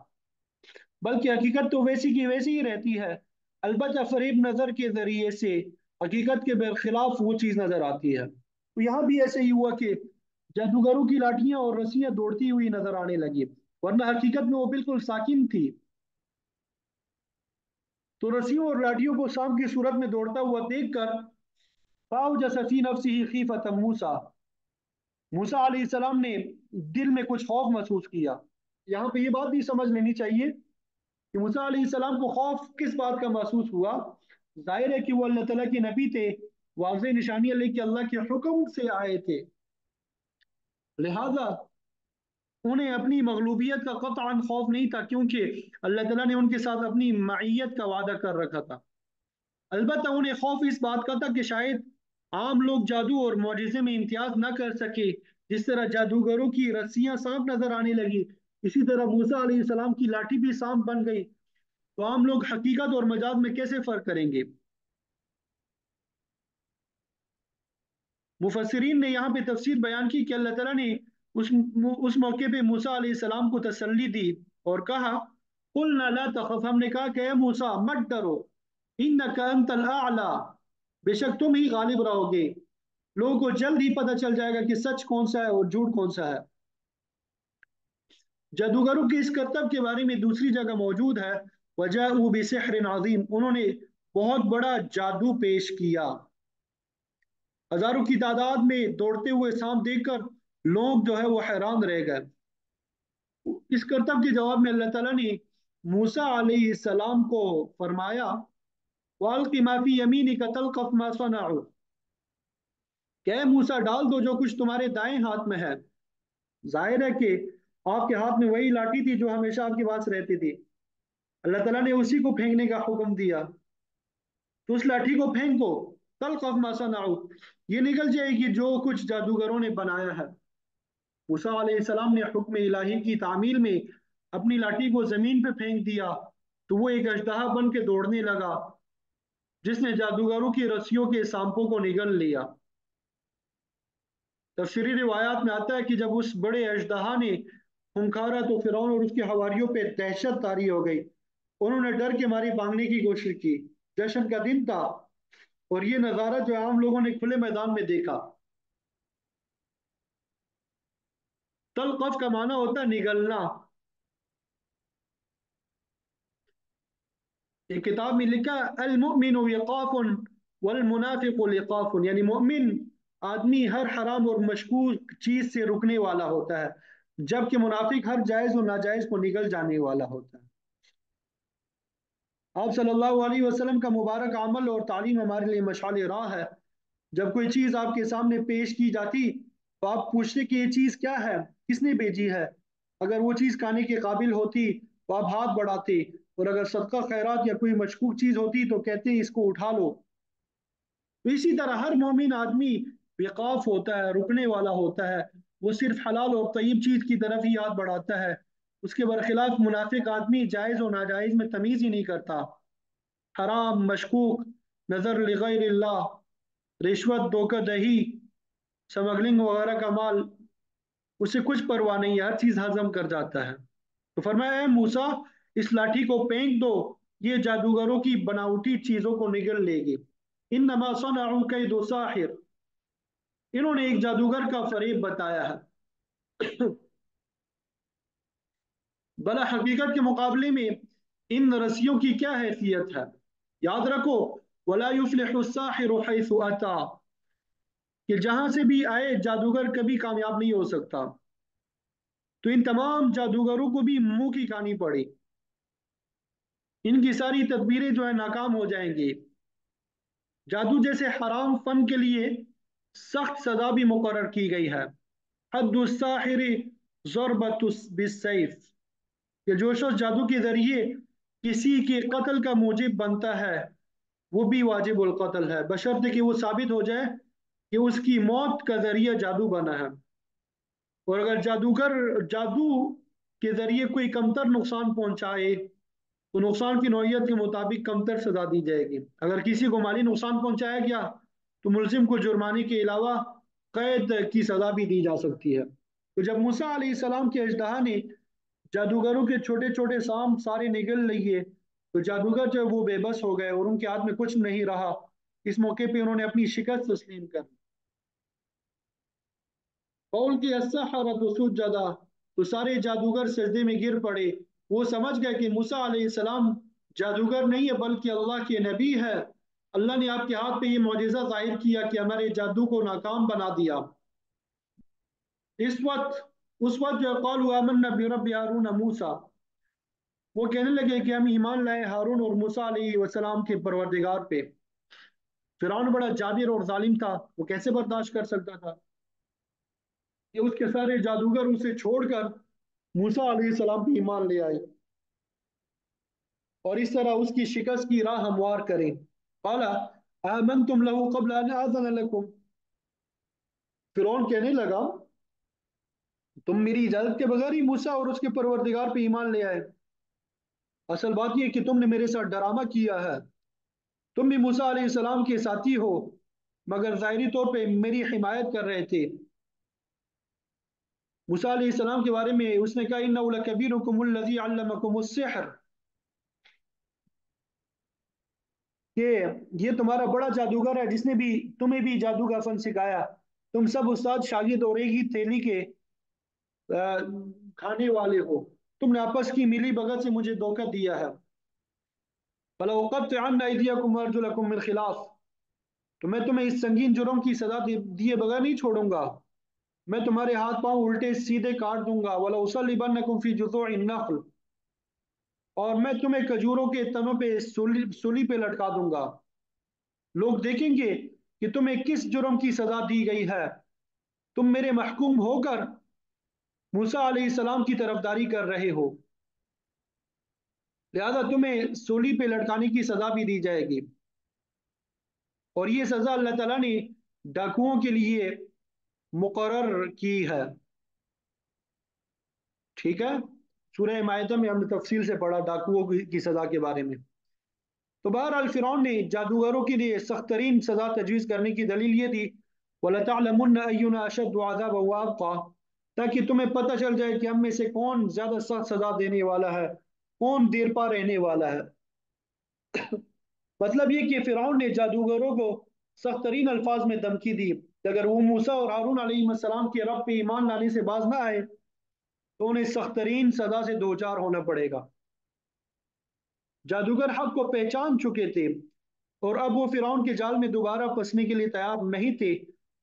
بلکہ حقیقت تو ویسی کی ویسی ہی رہتی ہے، البتہ فریب نظر کے ذریعے سے حقیقت کے برخلاف وہ چیز نظر آتی ہے۔ تو یہاں بھی ایسے ہی ہوا کہ جادوگروں کی لاٹیاں اور رسیاں دوڑتی ہوئی نظر آنے لگی، ورنہ حقیقت میں وہ بالکل ساکن تھی۔ تو رسیوں اور لاٹھیوں کو سانپ کی صورت میں دوڑتا ہوا دیکھ کر فَأَوْجَسَ فِي نَفْسِهِ خِيفَةَ مُوسَىٰ، موسیٰ علیہ السلام نے دل میں کچھ خوف محسوس کیا۔ یہاں پہ یہ بات بھی سمجھ لینی چاہیے کہ موسیٰ علیہ السلام کو خوف کس بات کا محسوس ہوا؟ ظاہر ہے کہ وہ اللہ تعالیٰ کے نبی تھے، واضح نشانیاں لے کے اللہ کے حکم سے آئے تھے، لہذا انہیں اپنی مغلوبیت کا قطعاً خوف نہیں تھا، کیونکہ اللہ تعالیٰ نے ان کے ساتھ اپنی معیت کا وعدہ کر رکھا تھا۔ البتہ انہیں خوف اس بات کا تھا کہ شاید عام لوگ جادو اور معجزے میں امتیاز نہ کر سکے، جس طرح جادوگروں کی رسیاں سانپ نظر آنے لگی، اسی طرح موسیٰ علیہ السلام کی لاٹھی بھی سانپ بن گئی، تو عام لوگ حقیقت اور مجاز میں کیسے فرق کریں گے؟ مفسرین نے یہاں پہ تفسیر بیان کی کہ اللہ تعالیٰ نے اس موقع پہ موسیٰ علیہ السلام کو تسلی دی اور کہا قُلْنَا لَا تَخَفْ، ہم نے کہا کہ اے موسیٰ مت ڈرو، إِنَّكَ أَنْتَ الْأَعْلَى، بے شک تم ہی غالب رہو گے، لوگوں کو جلد ہی پتہ چل جائے گا کہ سچ کون سا ہے اور جھوٹ کون سا ہے۔ جادوگروں کے اس کرتب کے بارے میں دوسری جگہ موجود ہے وَجَاءُوا بِسِحْرٍ عَظِيمٍ، انہوں نے بہت بڑا جادو پیش کیا۔ ہزاروں کی تعداد میں دوڑتے ہوئے سانپ دیکھ کر لوگ جو ہے وہ حیران رہ گئے۔ اس کرتب کے جواب میں اللہ تعالیٰ نے موسیٰ علیہ السلام کو فرمایا وَأَلْقِ مَا فِي يَمِينِكَ تَلْقَفْ مَا صَنَعُوا، کہ اے موسیٰ ڈال دو جو کچھ تمہارے دائیں ہاتھ میں ہے۔ ظاہر ہے کہ آپ کے ہاتھ میں وہی لاٹھی تھی جو ہمیشہ آپ کے پاس رہتی تھی، اللہ تعالیٰ نے اسی کو پھینکنے کا حکم دیا، تو اس لاٹھی کو پھینکو، تلقف ما صنعوا، یہ نکل جائے گی جو کچھ جادوگروں نے بنایا ہے۔ موسیٰ علیہ السلام نے حکم الہی کی تعمیل میں اپنی لاٹھی کو زمین پہ پھینک دیا تو وہ ایک اژدہا بن کے دوڑنے لگا جس نے جادوگروں کی رسیوں کے سانپوں کو نگل لیا۔ تفسیری روایات میں آتا ہے کہ جب اس بڑے اژدہا نے پھنکارا تو فرعون اور اس کے حواریوں پہ دہشت طاری ہو گئی، انہوں نے ڈر کے مارے بھاگنے کی کوشش کی۔ جشن کا دن تھا اور یہ نظارہ جو عام لوگوں نے کھلے میدان میں دیکھا۔ تلقف کا معنی ہوتا ہے نگلنا۔ ایک کتاب میں لکھا المؤمن وقاف والمنافق لقاف، یعنی مومن آدمی ہر حرام اور مشکوک چیز سے رکنے والا ہوتا ہے، جبکہ منافق ہر جائز اور ناجائز کو نگل جانے والا ہوتا ہے۔ آپ صلی اللہ علیہ وسلم کا مبارک عمل اور تعلیم ہمارے لیے مشعل راہ ہے۔ جب کوئی چیز آپ کے سامنے پیش کی جاتی تو آپ پوچھتے کہ یہ چیز کیا ہے، کس نے بھیجی ہے؟ اگر وہ چیز کھانے کے قابل ہوتی تو آپ ہاتھ بڑھاتے، اور اگر صدقہ خیرات یا کوئی مشکوک چیز ہوتی تو کہتے اس کو اٹھا لو۔ تو اسی طرح ہر مومن آدمی وقاف ہوتا ہے، رکنے والا ہوتا ہے، وہ صرف حلال اور طیب چیز کی طرف ہی ہاتھ بڑھاتا ہے۔ اس کے برخلاف منافق آدمی جائز اور ناجائز میں تمیز ہی نہیں کرتا، حرام، مشکوک، نظر لغیر اللہ، رشوت، دھوکہ دہی، سمگلنگ وغیرہ کا مال، اسے کچھ پرواہ نہیں ہے، ہر چیز ہضم کر جاتا ہے۔ تو فرمایا اے موسیٰ اس لاٹھی کو پھینک دو ये जादूगरों की बनावटी चीजों को निगल लेगी। इन्नमा सनअू कैदु साहिर, इन्होंने एक जादूगर का फरेब बताया है। भला हकीकत के मुकाबले में इन रस्सियों की क्या हैसियत है। याद रखो, वला युफ्लिहु साहिरु हैसु अता, कि जहां से भी आए जादूगर कभी कामयाब नहीं हो सकता। तो इन तमाम जादूगरों को भी मुंह की खानी पड़ी, इनकी सारी तदबीरें जो है नाकाम हो जाएंगी। जादू जैसे हराम फन के लिए सख्त सजा भी मुकर्रर की गई है। हद्दुस्साहिरी ज़रबतुस बिस्सैफ, कि जो शख्स जादू के जरिए किसी के कत्ल का मूजिब बनता है वो भी वाजिबुल कत्ल है, बशर्ते कि वो साबित हो जाए कि उसकी मौत का जरिया जादू बना है। और अगर जादूगर जादू के जरिए कोई कमतर नुकसान पहुंचाए तो नुकसान की नौयत के मुताबिक कमतर सजा दी जाएगी। अगर किसी को माली नुकसान पहुंचाया गया तो मुलजिम को जुर्माने के अलावा कैद की सजा भी दी जा सकती है। तो जब मूसा अलैहिस्सलाम के अजदहा ने जादूगरों के छोटे छोटे सांप सारे निगल लिए तो जादूगर जो है वो बेबस हो गए और उनके हाथ में कुछ नहीं रहा। इस मौके पे उन्होंने अपनी शिकस्त तस्लीम कर कौल की अस्सहरतु सुज्जदा, तो सारे जादूगर सजदे में गिर पड़े। वो समझ गए कि मूसा अलैहिस्सलाम जादूगर नहीं है बल्कि अल्लाह के नबी है। अल्लाह ने आपके हाथ पे ये मोजिजा जाहिर किया कि हमारे जादू को नाकाम बना दिया। इस वक्त उस वक्त जो कौल आमन्ना बिरब्बि हारून मूसा, वो कहने लगे कि हम ईमान लाए हारून और मूसा अलैहिस्सलाम के परवरदिगार पे। फिरौन बड़ा जाबिर और जालिम था, वो कैसे बर्दाश्त कर सकता था कि उसके सारे जादूगर उसे छोड़कर मूसा अलैहिस्सलाम पे ईमान ले आए और इस तरह उसकी शिकस्त की राह हमवार करें। काला आमनतुम लहू क़ब्ल अन आज़न लकुम, फिरौन कहने लगा तुम मेरी इजाजत के बगैर ही मूसा और उसके परवरदिगार पे ईमान ले आए। असल बात यह कि तुमने मेरे साथ डरामा किया है। तुम भी मूसा अलैहिस्सलाम के साथी हो मगर ज़ाहिरी तौर पे मेरी हिमायत कर रहे थे। मूसा अलैहिस्सलाम के बारे में उसने कहा इन्नहु लकबीरुकुमुल लज़ी अल्लमकुमुस सिह्र, कि ये तुम्हारा बड़ा जादूगर है जिसने भी तुम्हें भी जादू का फन सिखाया। तुम सब उस्ताद शागिर्द और एक ही थैली के खाने वाले हो। तुमने आपस की मिली भगत से मुझे धोखा दिया है। फला उक़त्तिअन्ना अयदियकुम व अर्जुलकुम मिन खिलाफ, तो मैं तुम्हें इस संगीन जुर्म की सजा दिए बगैर नहीं छोड़ूंगा। मैं तुम्हारे हाथ पांव उल्टे सीधे काट दूंगा। वला उसल्लिबन्नकुम फी जुज़ूഇन नख्ल, और मैं तुम्हें खजूरों के तनों पे सूली सूली पे लटका दूंगा। लोग देखेंगे कि तुम्हें किस जुर्म की सजा दी गई है। तुम मेरे महकूम होकर मूसा अलैहिस्सलाम की तरफदारी कर रहे हो, लिहाजा तुम्हें सूली पे लटकाने की सजा भी दी जाएगी। और ये सजा अल्लाह ताला ने डाकुओं के लिए मुकर्रर की है। ठीक है, सूरह मायदा में हमने तफसील से पढ़ा डाकुओं की सजा के बारे में। तो बहरहाल फिरौन ने जादूगरों के लिए सख्त तरीन सजा तजवीज़ करने की दलील ये थी वलतअलमुन्ना अय्युना अशद्दु अज़ाबन व अबक़ा, ताकि तुम्हें पता चल जाए कि हम में से कौन ज्यादा सख्त सजा देने वाला है, कौन देर पा रहने वाला है। मतलब ये कि फिरौन ने जादूगरों को सख्त तरीन अल्फाज में धमकी दी कि अगर वो मूसा और हारून अलैहिस्सलाम के रब पे ईमान लाने से बाज ना आए तो उन्हें सख्त तरीन सजा से दो चार होना पड़ेगा। जादूगर हक को पहचान चुके थे और अब वो फिरौन के जाल में दोबारा फंसने के लिए तैयार नहीं थे।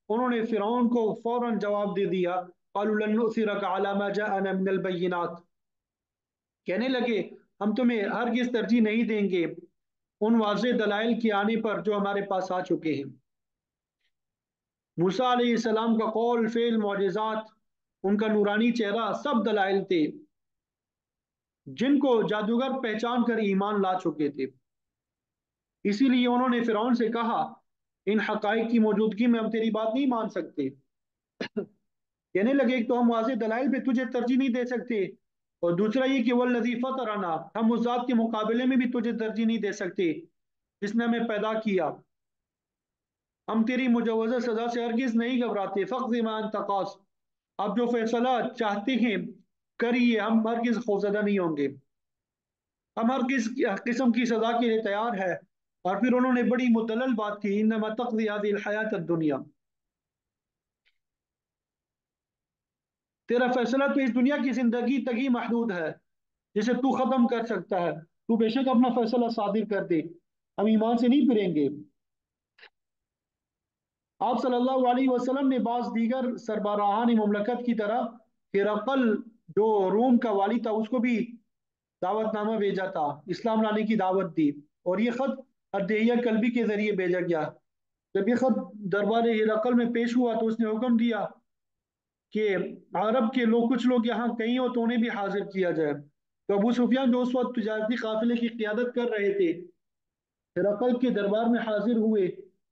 उन्होंने फिरौन को फौरन जवाब दे दिया, क़ालू लन नु'थिरका अला मा जाअना मिनल बय्यिनात, कहने लगे हम तुम्हें हरगिज़ तरजीह नहीं देंगे उन वाज़ेह दलाइल के आने पर जो हमारे पास आ चुके हैं। मूसा अलैहिस्सलाम का कौल फेल मोजेज़ात, उनका नूरानी चेहरा सब दलाइल थे जिनको जादूगर पहचान कर ईमान ला चुके थे। इसीलिए उन्होंने फिरौन से कहा इन हकाइक की मौजूदगी में हम तेरी बात नहीं मान सकते। कहने लगे एक तो हम वाज़ेह दलाइल पे तुझे तरजीह नहीं दे सकते और दूसरा ये कि वल्लज़ी फतरना, हम उस जात के मुकाबले में भी तुझे तरजीह नहीं दे सकते जिसने हमें पैदा किया। हम तेरी मुजवज़ा सजा से हरगिज़ नहीं घबराते। फ़क़्ज़ि मा अंत क़ास, आप जो फैसला चाहते हैं करिए, हम हरगिज़ खौफज़दा नहीं होंगे। ہم ہر قسم کی سزا کے لیے تیار ہے۔ اور پھر انہوں نے بڑی مدلل بات کی، انما تقضی هذه الحیات الدنیا، تیرا فیصلہ تو اس دنیا کی زندگی تک ہی محدود ہے جسے تو ختم کر سکتا ہے، تو بے شک اپنا فیصلہ صادر کر دے، ہم ایمان سے نہیں پھریں گے۔ آپ صلی اللہ علیہ وسلم نے بعض دیگر سربراہان مملکت کی طرح ہرقل جو روم کا والی تھا اس کو بھی دعوت نامہ بھیجا تھا، اسلام لانے کی دعوت دی، اور یہ خط الدہیہ کلبی کے ذریعے بھیجا گیا۔ جب یہ خط دربار ہرقل میں پیش ہوا تو اس نے حکم دیا کہ عرب کے لوگ کچھ لوگ یہاں کہیں ہو تو انہیں بھی حاضر کیا جائے۔ تو ابو سفیان جو اس وقت تجارتی قافلے کی قیادت کر رہے تھے ہرقل کے دربار میں حاضر ہوئے۔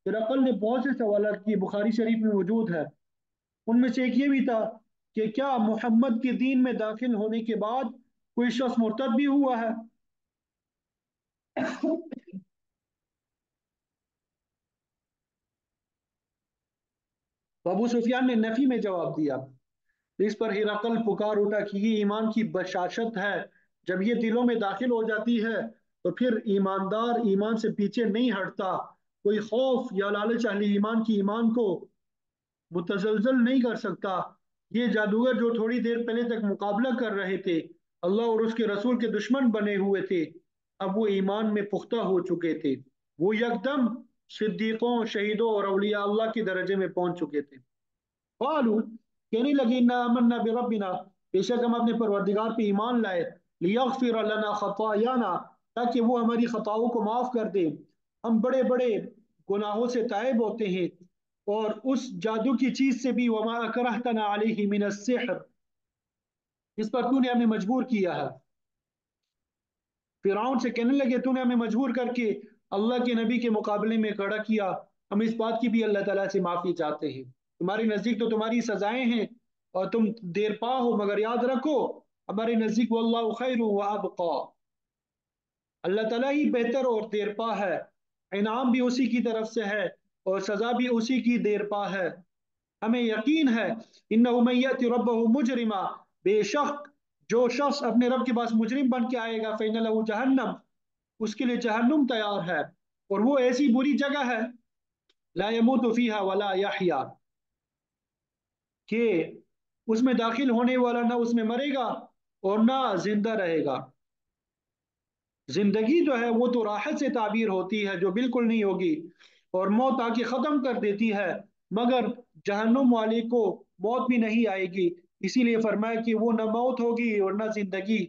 ہرقل نے بہت سے سوالات کیے، بخاری شریف میں موجود ہے۔ ان میں سے ایک یہ بھی تھا کہ کیا محمد کے دین میں داخل ہونے کے بعد کوئی شخص مرتد بھی ہوا ہے؟ تو ابو سفیان نے نفی میں جواب دیا۔ اس پر ہرقل پکار اٹھا کہ یہ ایمان کی بشاشت ہے، جب یہ دلوں میں داخل ہو جاتی ہے تو پھر ایماندار ایمان سے پیچھے نہیں ہٹتا، کوئی خوف یا لالچ اہل ایمان کی ایمان کو متزلزل نہیں کر سکتا۔ یہ جادوگر جو تھوڑی دیر پہلے تک مقابلہ کر رہے تھے، اللہ اور اس کے رسول کے دشمن بنے ہوئے تھے، اب وہ ایمان میں پختہ ہو چکے تھے، وہ یکدم صدیقوں، شہیدوں اور اولیاء اللہ کے درجے میں پہنچ چکے تھے۔ قالوا، کہنے لگے، انا آمنا بربنا، بے شک ہم اپنے پروردگار پہ ایمان لائے، لیغفر لنا خطایانا، تاکہ وہ ہماری خطاؤں کو معاف کر دے، ہم بڑے بڑے گناہوں سے تائب ہوتے ہیں، اور اس جادو کی چیز سے بھی، وما اکرہتنا علیہ من السحر، جس پر تو نے ہمیں مجبور کیا ہے۔ فرعون سے کہنے لگے تو نے ہمیں مجبور کر کے اللہ کے نبی کے مقابلے میں کھڑا کیا، ہم اس بات کی بھی اللہ تعالیٰ سے معافی چاہتے ہیں، تمہارے نزدیک تو تمہاری سزائیں ہیں اور تم دیر پا ہو، مگر یاد رکھو ہمارے نزدیک واللہ خیر و ابقا، اللہ تعالیٰ ہی بہتر اور دیر پا ہے، انعام بھی اسی کی طرف سے ہے اور سزا بھی اسی کی دیر پا ہے۔ ہمیں یقین ہے انہ من یأتی ربہ مجرما، بے شک جو شخص اپنے رب کے پاس مجرم بن کے آئے گا، فإن لہ جہنم، اس کے لیے جہنم تیار ہے، اور وہ ایسی بری جگہ ہے، لا يموت فیہا ولا یحیا، کہ اس میں داخل ہونے والا نہ اس میں مرے گا اور نہ زندہ رہے گا۔ زندگی جو ہے وہ تو راحت سے تعبیر ہوتی ہے جو بالکل نہیں ہوگی، اور موت آ کے ختم کر دیتی ہے، مگر جہنم والے کو موت بھی نہیں آئے گی، اسی لیے فرمایا کہ وہ نہ موت ہوگی اور نہ زندگی،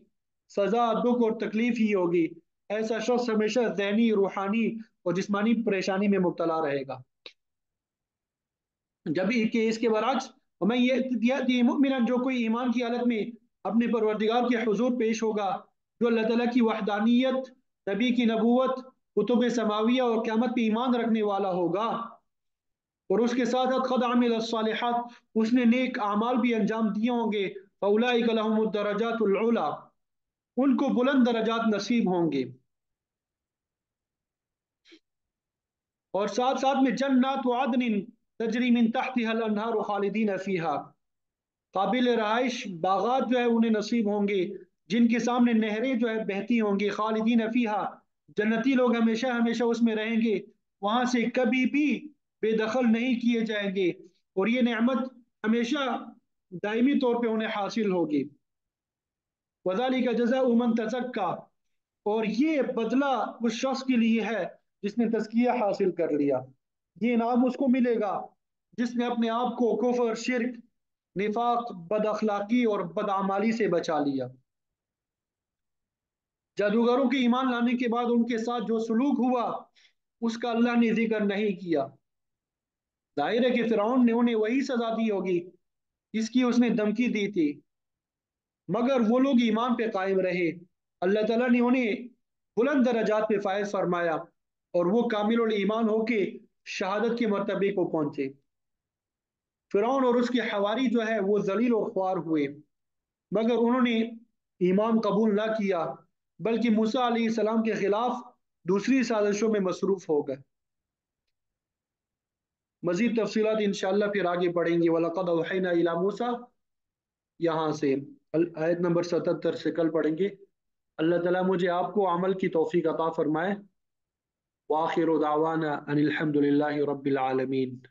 سزا دکھ اور تکلیف ہی ہوگی۔ ایسا شخص ہمیشہ ذہنی، روحانی اور جسمانی پریشانی میں مبتلا رہے گا۔ جب کہ اس کے برعکس، میں یہ مؤمن، جو کوئی ایمان کی حالت میں اپنے پروردگار کے حضور پیش ہوگا، جو اللہ تعالیٰ کی وحدانیت، نبی کی نبوت، کتب سماویہ اور قیامت پہ ایمان رکھنے والا ہوگا، اور اس کے ساتھ قد عمل الصالحات، اس نے نیک اعمال بھی انجام دیے ہوں گے، فاولئک لهم الدرجات العلی، ان کو بلند درجات نصیب ہوں گے، اور ساتھ ساتھ میں جنات عدن تجری من تحتها الانہار خالدین فیہا، قابل رہائش باغات جو ہے انہیں نصیب ہوں گے جن کے سامنے نہریں جو ہے بہتی ہوں گی، خالدین فیہا، جنتی لوگ ہمیشہ ہمیشہ اس میں رہیں گے، وہاں سے کبھی بھی بے دخل نہیں کیے جائیں گے، اور یہ نعمت ہمیشہ دائمی طور پہ انہیں حاصل ہوگی۔ وذالک جزاء من تزکا، اور یہ بدلہ اس شخص کے لیے ہے جس نے تزکیہ حاصل کر لیا، یہ انعام اس کو ملے گا جس نے اپنے آپ کو کفر، شرک، نفاق، بد اخلاقی اور بدعمالی سے بچا لیا۔ جادوگروں کے ایمان لانے کے بعد ان کے ساتھ جو سلوک ہوا اس کا اللہ نے ذکر نہیں کیا۔ ظاہر ہے کہ فرعون نے انہیں وہی سزا دی ہوگی جس کی اس نے دھمکی دی تھی، مگر وہ لوگ ایمان پہ قائم رہے، اللہ تعالیٰ نے انہیں بلند درجات پہ فائز فرمایا، اور وہ کامل الایمان ہو کے شہادت کے مرتبے کو پہنچے۔ فرعون اور اس کے حواری جو ہے وہ ذلیل اور خوار ہوئے، مگر انہوں نے ایمان قبول نہ کیا، بلکہ موسیٰ علیہ السلام کے خلاف دوسری سازشوں میں مصروف ہو گئے۔ مزید تفصیلات انشاءاللہ پھر آگے پڑھیں گے۔ وَلَقَدْ أَوْحَيْنَا إِلَى مُوسَىٰ، یہاں سے آیت نمبر 77 سے کل پڑھیں گے۔ اللہ ताला मुझे आपको अमल की तौफीक अता फरमाए। वाखिर दावाना अनिल हम्दुलिल्लाहि रब्बिल आलमीन।